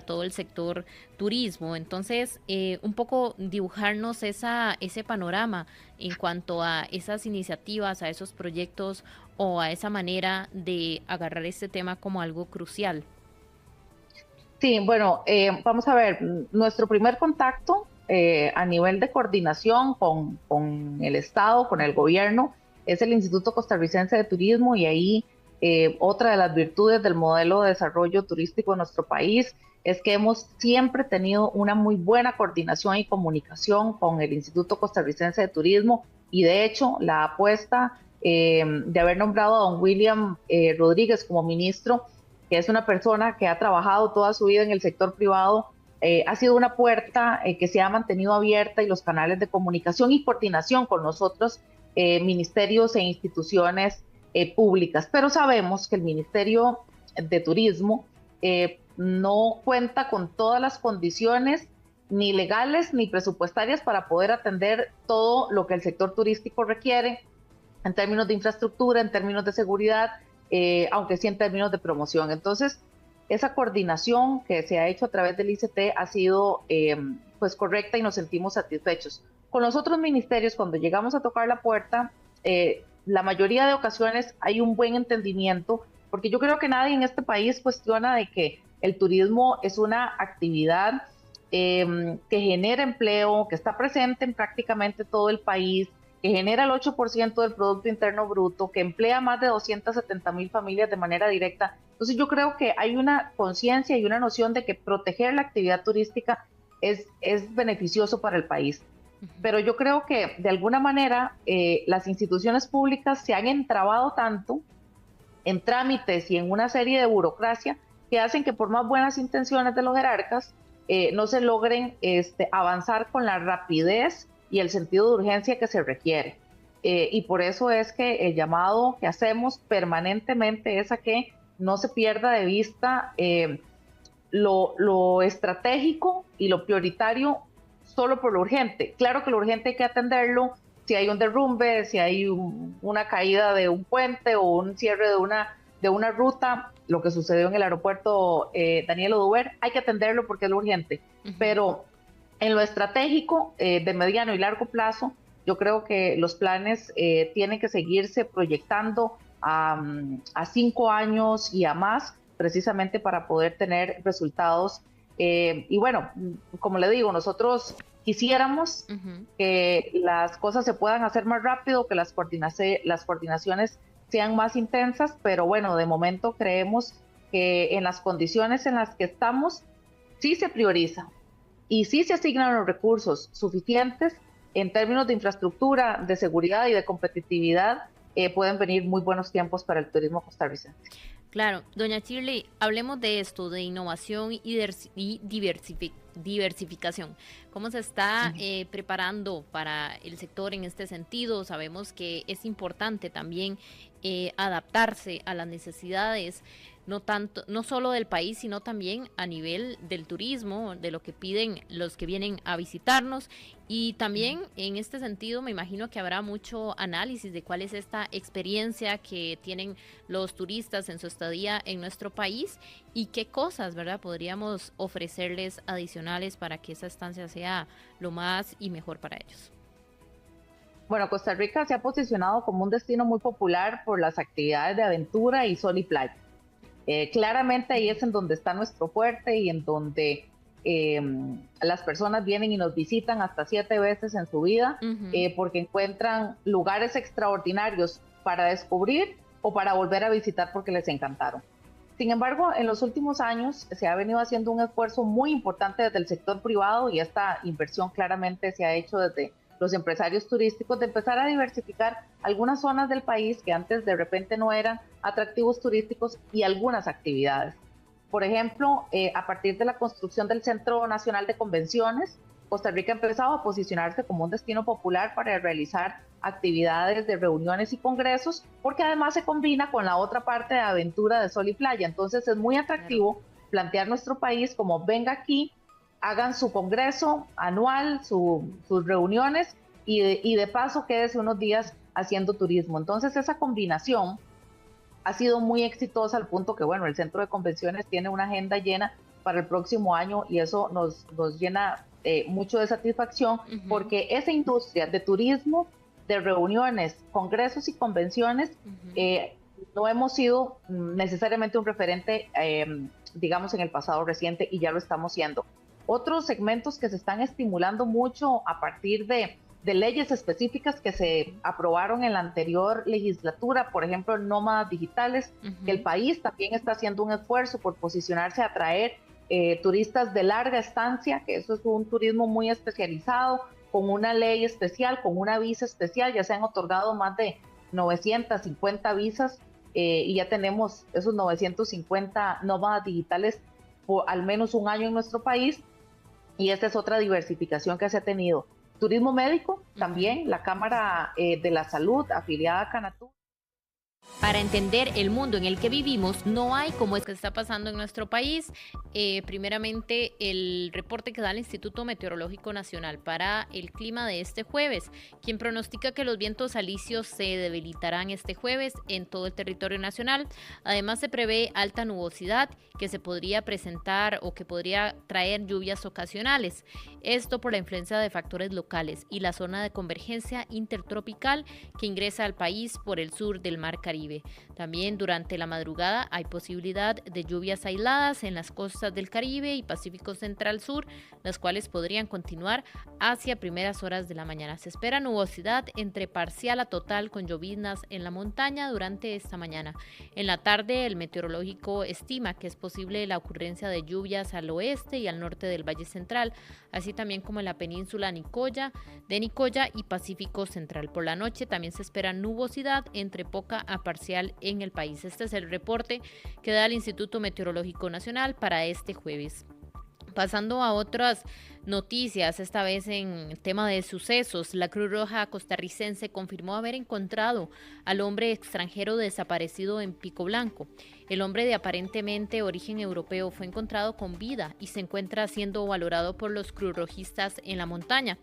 todo el sector turismo. Entonces, un poco dibujarnos ese panorama en cuanto a esas iniciativas, a esos proyectos, o a esa manera de agarrar este tema como algo crucial. Sí, bueno, vamos a ver, nuestro primer contacto a nivel de coordinación con el Estado, con el gobierno, es el Instituto Costarricense de Turismo, y ahí otra de las virtudes del modelo de desarrollo turístico de nuestro país es que hemos siempre tenido una muy buena coordinación y comunicación con el Instituto Costarricense de Turismo, y de hecho la apuesta de haber nombrado a don William Rodríguez como ministro, que es una persona que ha trabajado toda su vida en el sector privado, ha sido una puerta que se ha mantenido abierta, y los canales de comunicación y coordinación con nosotros, ministerios e instituciones públicas. Pero sabemos que el Ministerio de Turismo no cuenta con todas las condiciones, ni legales ni presupuestarias, para poder atender todo lo que el sector turístico requiere en términos de infraestructura, en términos de seguridad, aunque sí en términos de promoción. Entonces, esa coordinación que se ha hecho a través del ICT ha sido pues correcta, y nos sentimos satisfechos. Con los otros ministerios, cuando llegamos a tocar la puerta, la mayoría de ocasiones hay un buen entendimiento, porque yo creo que nadie en este país cuestiona de que el turismo es una actividad que genera empleo, que está presente en prácticamente todo el país, que genera el 8% del Producto Interno Bruto, que emplea más de 270,000 familias de manera directa. Entonces yo creo que hay una conciencia y una noción de que proteger la actividad turística es beneficioso para el país. Pero yo creo que de alguna manera las instituciones públicas se han entrabado tanto en trámites y en una serie de burocracia que hacen que, por más buenas intenciones de los jerarcas, no se logren avanzar con la rapidez y el sentido de urgencia que se requiere. Y por eso es que el llamado que hacemos permanentemente es a que no se pierda de vista lo estratégico y lo prioritario solo por lo urgente. Claro que lo urgente hay que atenderlo si hay un derrumbe, si hay una caída de un puente o un cierre de una ruta, lo que sucedió en el aeropuerto Daniel Oduber, hay que atenderlo porque es lo urgente. Pero en lo estratégico de mediano y largo plazo, yo creo que los planes tienen que seguirse proyectando a 5 años y a más, precisamente para poder tener resultados. Y bueno, como le digo, nosotros quisiéramos que las cosas se puedan hacer más rápido, que las coordinaciones sean más intensas, pero bueno, de momento creemos que en las condiciones en las que estamos, sí se prioriza y sí se asignan los recursos suficientes en términos de infraestructura, de seguridad y de competitividad. Pueden venir muy buenos tiempos para el turismo costarricense. Claro, doña Shirley, hablemos de esto, de innovación y diversificación. ¿Cómo se está preparando para el sector en este sentido? Sabemos que es importante también adaptarse a las necesidades, no solo del país, sino también a nivel del turismo, de lo que piden los que vienen a visitarnos. Y también en este sentido me imagino que habrá mucho análisis de cuál es esta experiencia que tienen los turistas en su estadía en nuestro país y qué cosas, ¿verdad?, podríamos ofrecerles adicionales para que esa estancia sea lo más y mejor para ellos. Bueno, Costa Rica se ha posicionado como un destino muy popular por las actividades de aventura y sol y playa. Claramente ahí es en donde está nuestro fuerte y en donde las personas vienen y nos visitan hasta 7 veces en su vida, porque encuentran lugares extraordinarios para descubrir o para volver a visitar porque les encantaron. Sin embargo, en los últimos años se ha venido haciendo un esfuerzo muy importante desde el sector privado y esta inversión claramente se ha hecho desde los empresarios turísticos de empezar a diversificar algunas zonas del país que antes de repente no eran atractivos turísticos y algunas actividades. Por ejemplo, a partir de la construcción del Centro Nacional de Convenciones, Costa Rica ha empezado a posicionarse como un destino popular para realizar actividades de reuniones y congresos, porque además se combina con la otra parte de aventura de sol y playa. Entonces es muy atractivo plantear nuestro país como venga aquí, hagan su congreso anual, sus reuniones y de paso quédese unos días haciendo turismo. Entonces esa combinación ha sido muy exitosa al punto que, bueno, el Centro de Convenciones tiene una agenda llena para el próximo año y eso nos llena mucho de satisfacción, porque esa industria de turismo, de reuniones, congresos y convenciones, no hemos sido necesariamente un referente, digamos, en el pasado reciente y ya lo estamos siendo. Otros segmentos que se están estimulando mucho a partir de leyes específicas que se aprobaron en la anterior legislatura, por ejemplo, nómadas digitales, que el país también está haciendo un esfuerzo por posicionarse a atraer turistas de larga estancia, que eso es un turismo muy especializado, con una ley especial, con una visa especial. Ya se han otorgado más de 950 visas y ya tenemos esos 950 nómadas digitales por al menos un año en nuestro país, y esta es otra diversificación que se ha tenido. Turismo médico, también la Cámara de la Salud, afiliada a Canatur. Para entender el mundo en el que vivimos, no hay como es que está pasando en nuestro país. Primeramente, el reporte que da el Instituto Meteorológico Nacional para el clima de este jueves, quien pronostica que los vientos alisios se debilitarán este jueves en todo el territorio nacional. Además, se prevé alta nubosidad que se podría presentar o que podría traer lluvias ocasionales. Esto por la influencia de factores locales y la zona de convergencia intertropical que ingresa al país por el sur del Mar Caribe. También durante la madrugada hay posibilidad de lluvias aisladas en las costas del Caribe y Pacífico Central Sur, las cuales podrían continuar hacia primeras horas de la mañana. Se espera nubosidad entre parcial a total con lloviznas en la montaña durante esta mañana. En la tarde, el meteorológico estima que es posible la ocurrencia de lluvias al oeste y al norte del Valle Central, así también como en la península de Nicoya y Pacífico Central. Por la noche también se espera nubosidad entre poca a parcial en el país. Este es el reporte que da el Instituto Meteorológico Nacional para este jueves. Pasando a otras noticias, esta vez en el tema de sucesos, la Cruz Roja costarricense confirmó haber encontrado al hombre extranjero desaparecido en Pico Blanco. El hombre de aparentemente origen europeo fue encontrado con vida y se encuentra siendo valorado por los cruzrojistas en la montaña.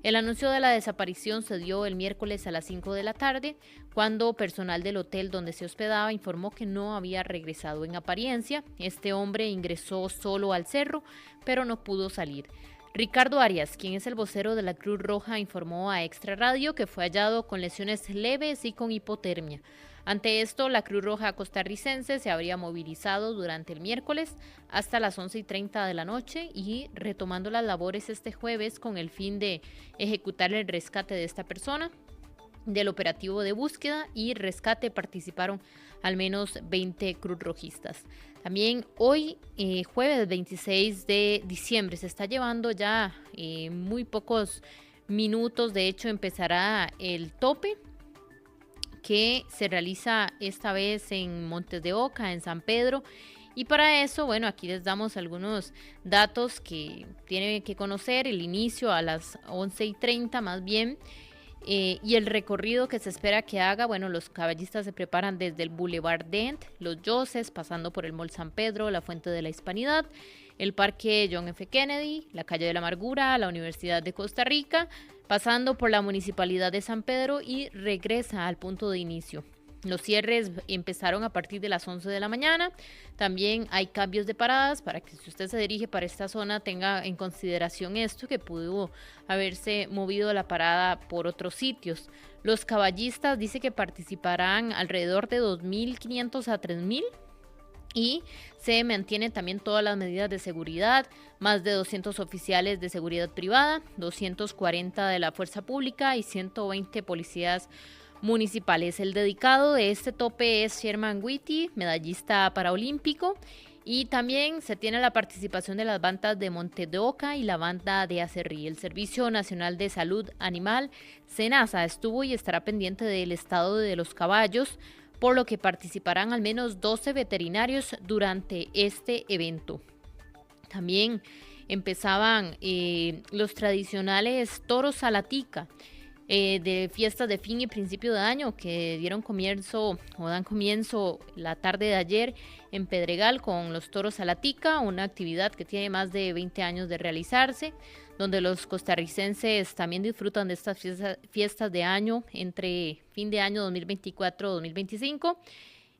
El anuncio de la desaparición se dio el miércoles a las 5 de la tarde, cuando personal del hotel donde se hospedaba informó que no había regresado. En apariencia, este hombre ingresó solo al cerro, pero no pudo salir. Ricardo Arias, quien es el vocero de la Cruz Roja, informó a Extra Radio que fue hallado con lesiones leves y con hipotermia. Ante esto, la Cruz Roja costarricense se habría movilizado durante el miércoles hasta las 11:30 de la noche y retomando las labores este jueves con el fin de ejecutar el rescate de esta persona. del operativo de búsqueda y rescate participaron al menos 20 cruzrojistas. También hoy, jueves 26 de diciembre, se está llevando ya muy pocos minutos. De hecho, empezará el tope que se realiza esta vez en Montes de Oca, en San Pedro. Y para eso, bueno, aquí les damos algunos datos que tienen que conocer. El inicio a las 11:30 más bien. Y el recorrido que se espera que haga, bueno, los caballistas se preparan desde el Boulevard Dent, Los Yoses, pasando por el Mall San Pedro, la Fuente de la Hispanidad, el Parque John F. Kennedy, la Calle de la Amargura, la Universidad de Costa Rica, pasando por la Municipalidad de San Pedro y regresa al punto de inicio. Los cierres empezaron a partir de las 11 de la mañana. También hay cambios de paradas para que si usted se dirige para esta zona tenga en consideración esto, que pudo haberse movido la parada por otros sitios. Los caballistas dice que participarán alrededor de 2.500 a 3.000 y se mantienen también todas las medidas de seguridad, más de 200 oficiales de seguridad privada, 240 de la fuerza pública y 120 policías municipales. El dedicado de este tope es Sherman Whitty, medallista paraolímpico, y también se tiene la participación de las bandas de Montes de Oca y la banda de Acerrí. El Servicio Nacional de Salud Animal, SENASA, estuvo y estará pendiente del estado de los caballos, por lo que participarán al menos 12 veterinarios durante este evento. También empezaban los tradicionales toros a la tica, de fiestas de fin y principio de año que dan comienzo la tarde de ayer en Pedregal con los toros a la tica, una actividad que tiene más de 20 años de realizarse, donde los costarricenses también disfrutan de estas fiestas de año entre fin de año 2024-2025.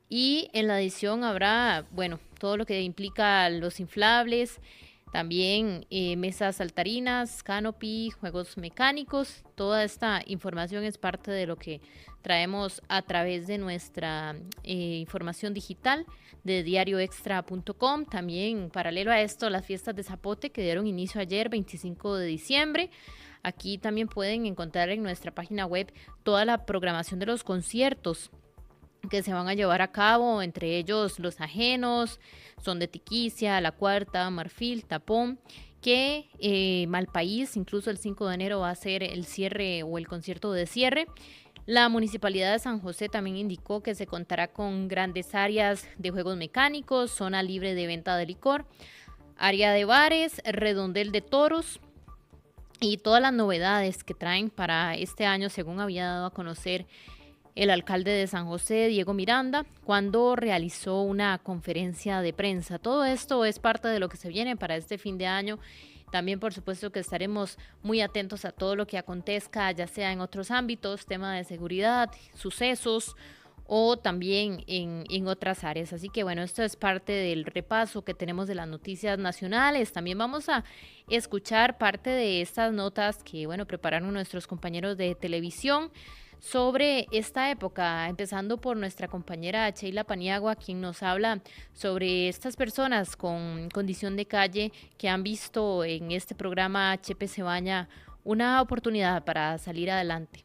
Y en la edición habrá, bueno, todo lo que implica los inflables, también mesas saltarinas, canopy, juegos mecánicos. Toda esta información es parte de lo que traemos a través de nuestra información digital de diarioextra.com. También, paralelo a esto, las fiestas de Zapote que dieron inicio ayer, 25 de diciembre. Aquí también pueden encontrar en nuestra página web toda la programación de los conciertos que se van a llevar a cabo, entre ellos Los Ajenos, Son de Tiquicia, La Cuarta, Marfil, Tapón, que Malpaís, incluso el 5 de enero va a ser el cierre o el concierto de cierre. La Municipalidad de San José también indicó que se contará con grandes áreas de juegos mecánicos, zona libre de venta de licor, área de bares, redondel de toros y todas las novedades que traen para este año, según había dado a conocer el alcalde de San José, Diego Miranda, cuando realizó una conferencia de prensa. Todo esto es parte de lo que se viene para este fin de año. También, por supuesto, que estaremos muy atentos a todo lo que acontezca, ya sea en otros ámbitos, tema de seguridad, sucesos o también en otras áreas. Así que, bueno, esto es parte del repaso que tenemos de las noticias nacionales. También vamos a escuchar parte de estas notas que, bueno, prepararon nuestros compañeros de televisión sobre esta época, empezando por nuestra compañera Sheila Paniagua, quien nos habla sobre estas personas con condición de calle que han visto en este programa Chepe se Baña una oportunidad para salir adelante.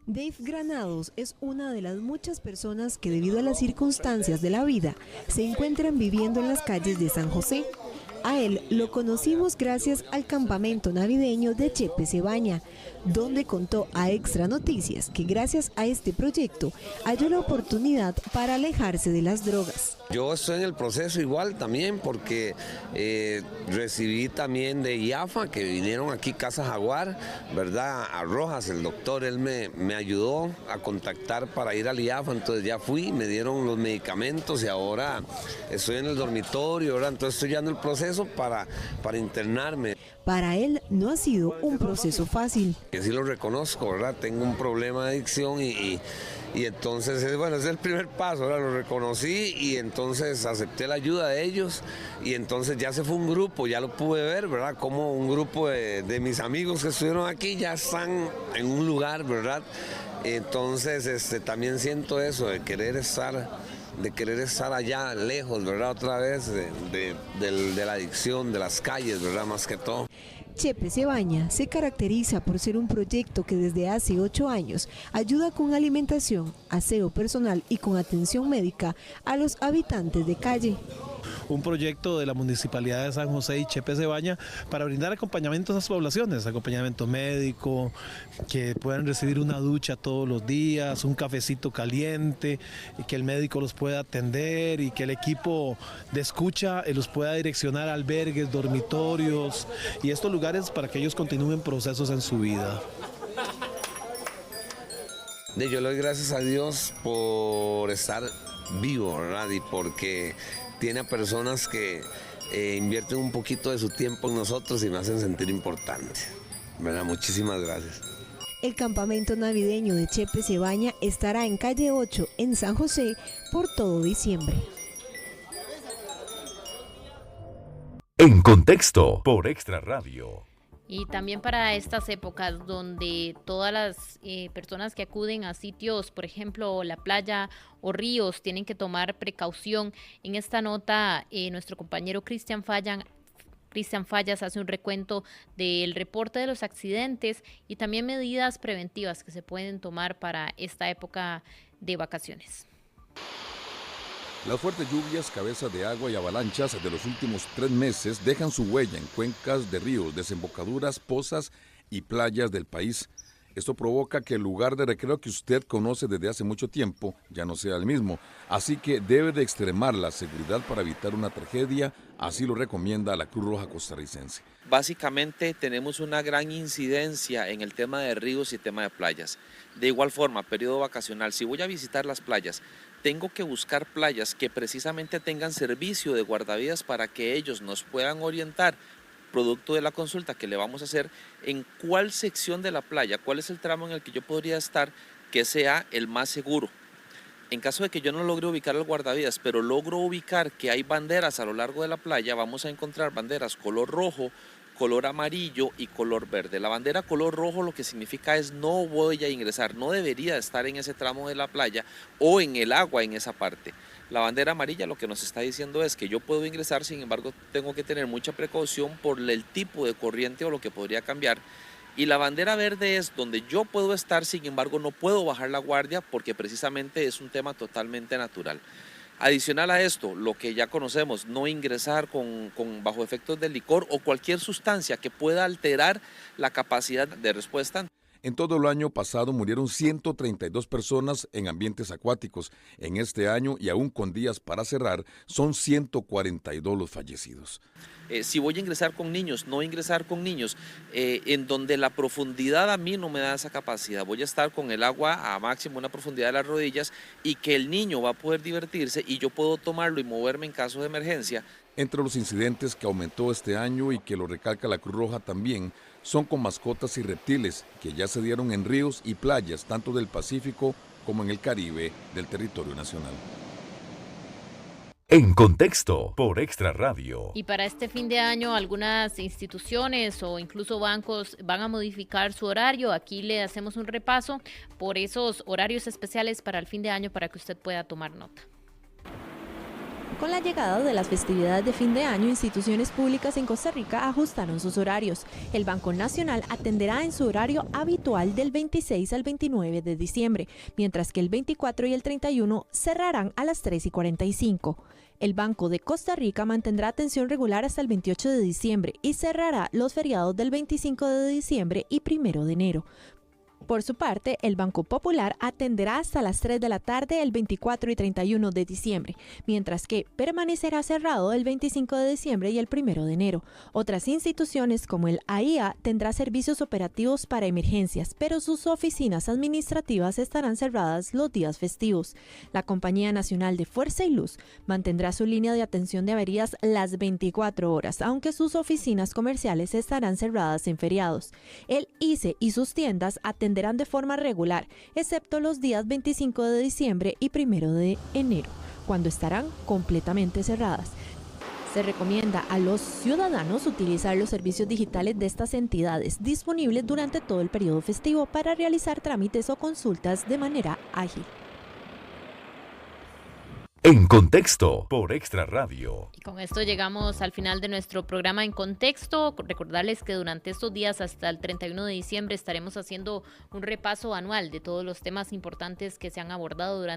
Dave Granados es una de las muchas personas que, debido a las circunstancias de la vida, se encuentran viviendo en las calles de San José. A él lo conocimos gracias al campamento navideño de Chepe se Baña, donde contó a Extra Noticias que gracias a este proyecto halló la oportunidad para alejarse de las drogas. Yo estoy en el proceso igual también porque recibí también de IAFA, que vinieron aquí Casa Jaguar, ¿verdad? A Rojas, el doctor, él me ayudó a contactar para ir al IAFA, entonces ya fui, me dieron los medicamentos y ahora estoy en el dormitorio, ¿verdad? Entonces estoy ya en el proceso para internarme. Para él no ha sido un proceso fácil. Que sí lo reconozco, ¿verdad? Tengo un problema de adicción y entonces, bueno, ese es el primer paso, ¿verdad? Lo reconocí y entonces acepté la ayuda de ellos y entonces ya se fue un grupo, ya lo pude ver, ¿verdad? Como un grupo de mis amigos que estuvieron aquí ya están en un lugar, ¿verdad? Entonces también siento eso, de querer estar de querer estar allá lejos, ¿verdad? Otra vez de la adicción, de las calles, ¿verdad? Más que todo. Chepe Cebaña se caracteriza por ser un proyecto que desde hace 8 años ayuda con alimentación, aseo personal y con atención médica a los habitantes de calle. Un proyecto de la Municipalidad de San José y Chepe Cebaña para brindar acompañamiento a esas poblaciones, acompañamiento médico, que puedan recibir una ducha todos los días, un cafecito caliente, y que el médico los pueda atender y que el equipo de escucha los pueda direccionar a albergues, dormitorios y estos lugares para que ellos continúen procesos en su vida. Yo le doy gracias a Dios por estar vivo, ¿verdad? Y porque tiene a personas que invierten un poquito de su tiempo en nosotros y me hacen sentir importante, ¿verdad? Muchísimas gracias. El campamento navideño de Chepe Cebaña estará en calle 8 en San José por todo diciembre. En Contexto por Extra Radio. Y también para estas épocas donde todas las personas que acuden a sitios, por ejemplo, la playa o ríos, tienen que tomar precaución. En esta nota, nuestro compañero Cristian Fallas hace un recuento del reporte de los accidentes y también medidas preventivas que se pueden tomar para esta época de vacaciones. Las fuertes lluvias, cabezas de agua y avalanchas de los últimos 3 meses dejan su huella en cuencas de ríos, desembocaduras, pozas y playas del país. Esto provoca que el lugar de recreo que usted conoce desde hace mucho tiempo ya no sea el mismo. Así que debe de extremar la seguridad para evitar una tragedia, así lo recomienda la Cruz Roja costarricense. Básicamente tenemos una gran incidencia en el tema de ríos y tema de playas. De igual forma, periodo vacacional, si voy a visitar las playas, tengo que buscar playas que precisamente tengan servicio de guardavidas para que ellos nos puedan orientar, producto de la consulta que le vamos a hacer, en cuál sección de la playa, cuál es el tramo en el que yo podría estar que sea el más seguro. En caso de que yo no logre ubicar el guardavidas, pero logro ubicar que hay banderas a lo largo de la playa, vamos a encontrar banderas color rojo, color amarillo y color verde. La bandera color rojo lo que significa es no voy a ingresar, no debería estar en ese tramo de la playa o en el agua en esa parte. La bandera amarilla lo que nos está diciendo es que yo puedo ingresar, sin embargo tengo que tener mucha precaución por el tipo de corriente o lo que podría cambiar. Y la bandera verde es donde yo puedo estar, sin embargo no puedo bajar la guardia porque precisamente es un tema totalmente natural. Adicional a esto, lo que ya conocemos, no ingresar bajo efectos del licor o cualquier sustancia que pueda alterar la capacidad de respuesta. En todo el año pasado murieron 132 personas en ambientes acuáticos. En este año, y aún con días para cerrar, son 142 los fallecidos. Si voy a ingresar con niños, no ingresar con niños, en donde la profundidad a mí no me da esa capacidad. Voy a estar con el agua a máximo una profundidad de las rodillas y que el niño va a poder divertirse y yo puedo tomarlo y moverme en caso de emergencia. Entre los incidentes que aumentó este año y que lo recalca la Cruz Roja también, son con mascotas y reptiles que ya se dieron en ríos y playas tanto del Pacífico como en el Caribe del territorio nacional. En Contexto por Extra Radio. Y para este fin de año algunas instituciones o incluso bancos van a modificar su horario. Aquí le hacemos un repaso por esos horarios especiales para el fin de año para que usted pueda tomar nota. Con la llegada de las festividades de fin de año, instituciones públicas en Costa Rica ajustaron sus horarios. El Banco Nacional atenderá en su horario habitual del 26 al 29 de diciembre, mientras que el 24 y el 31 cerrarán a las 3:45. El Banco de Costa Rica mantendrá atención regular hasta el 28 de diciembre y cerrará los feriados del 25 de diciembre y 1 de enero. Por su parte, el Banco Popular atenderá hasta las 3 de la tarde el 24 y 31 de diciembre, mientras que permanecerá cerrado el 25 de diciembre y el 1 de enero. Otras instituciones como el AIA tendrá servicios operativos para emergencias, pero sus oficinas administrativas estarán cerradas los días festivos. La Compañía Nacional de Fuerza y Luz mantendrá su línea de atención de averías las 24 horas, aunque sus oficinas comerciales estarán cerradas en feriados. El ICE y sus tiendas atenderán de forma regular, excepto los días 25 de diciembre y 1 de enero, cuando estarán completamente cerradas. Se recomienda a los ciudadanos utilizar los servicios digitales de estas entidades disponibles durante todo el periodo festivo para realizar trámites o consultas de manera ágil. En Contexto por Extra Radio. Y con esto llegamos al final de nuestro programa En Contexto. Recordarles que durante estos días hasta el 31 de diciembre estaremos haciendo un repaso anual de todos los temas importantes que se han abordado durante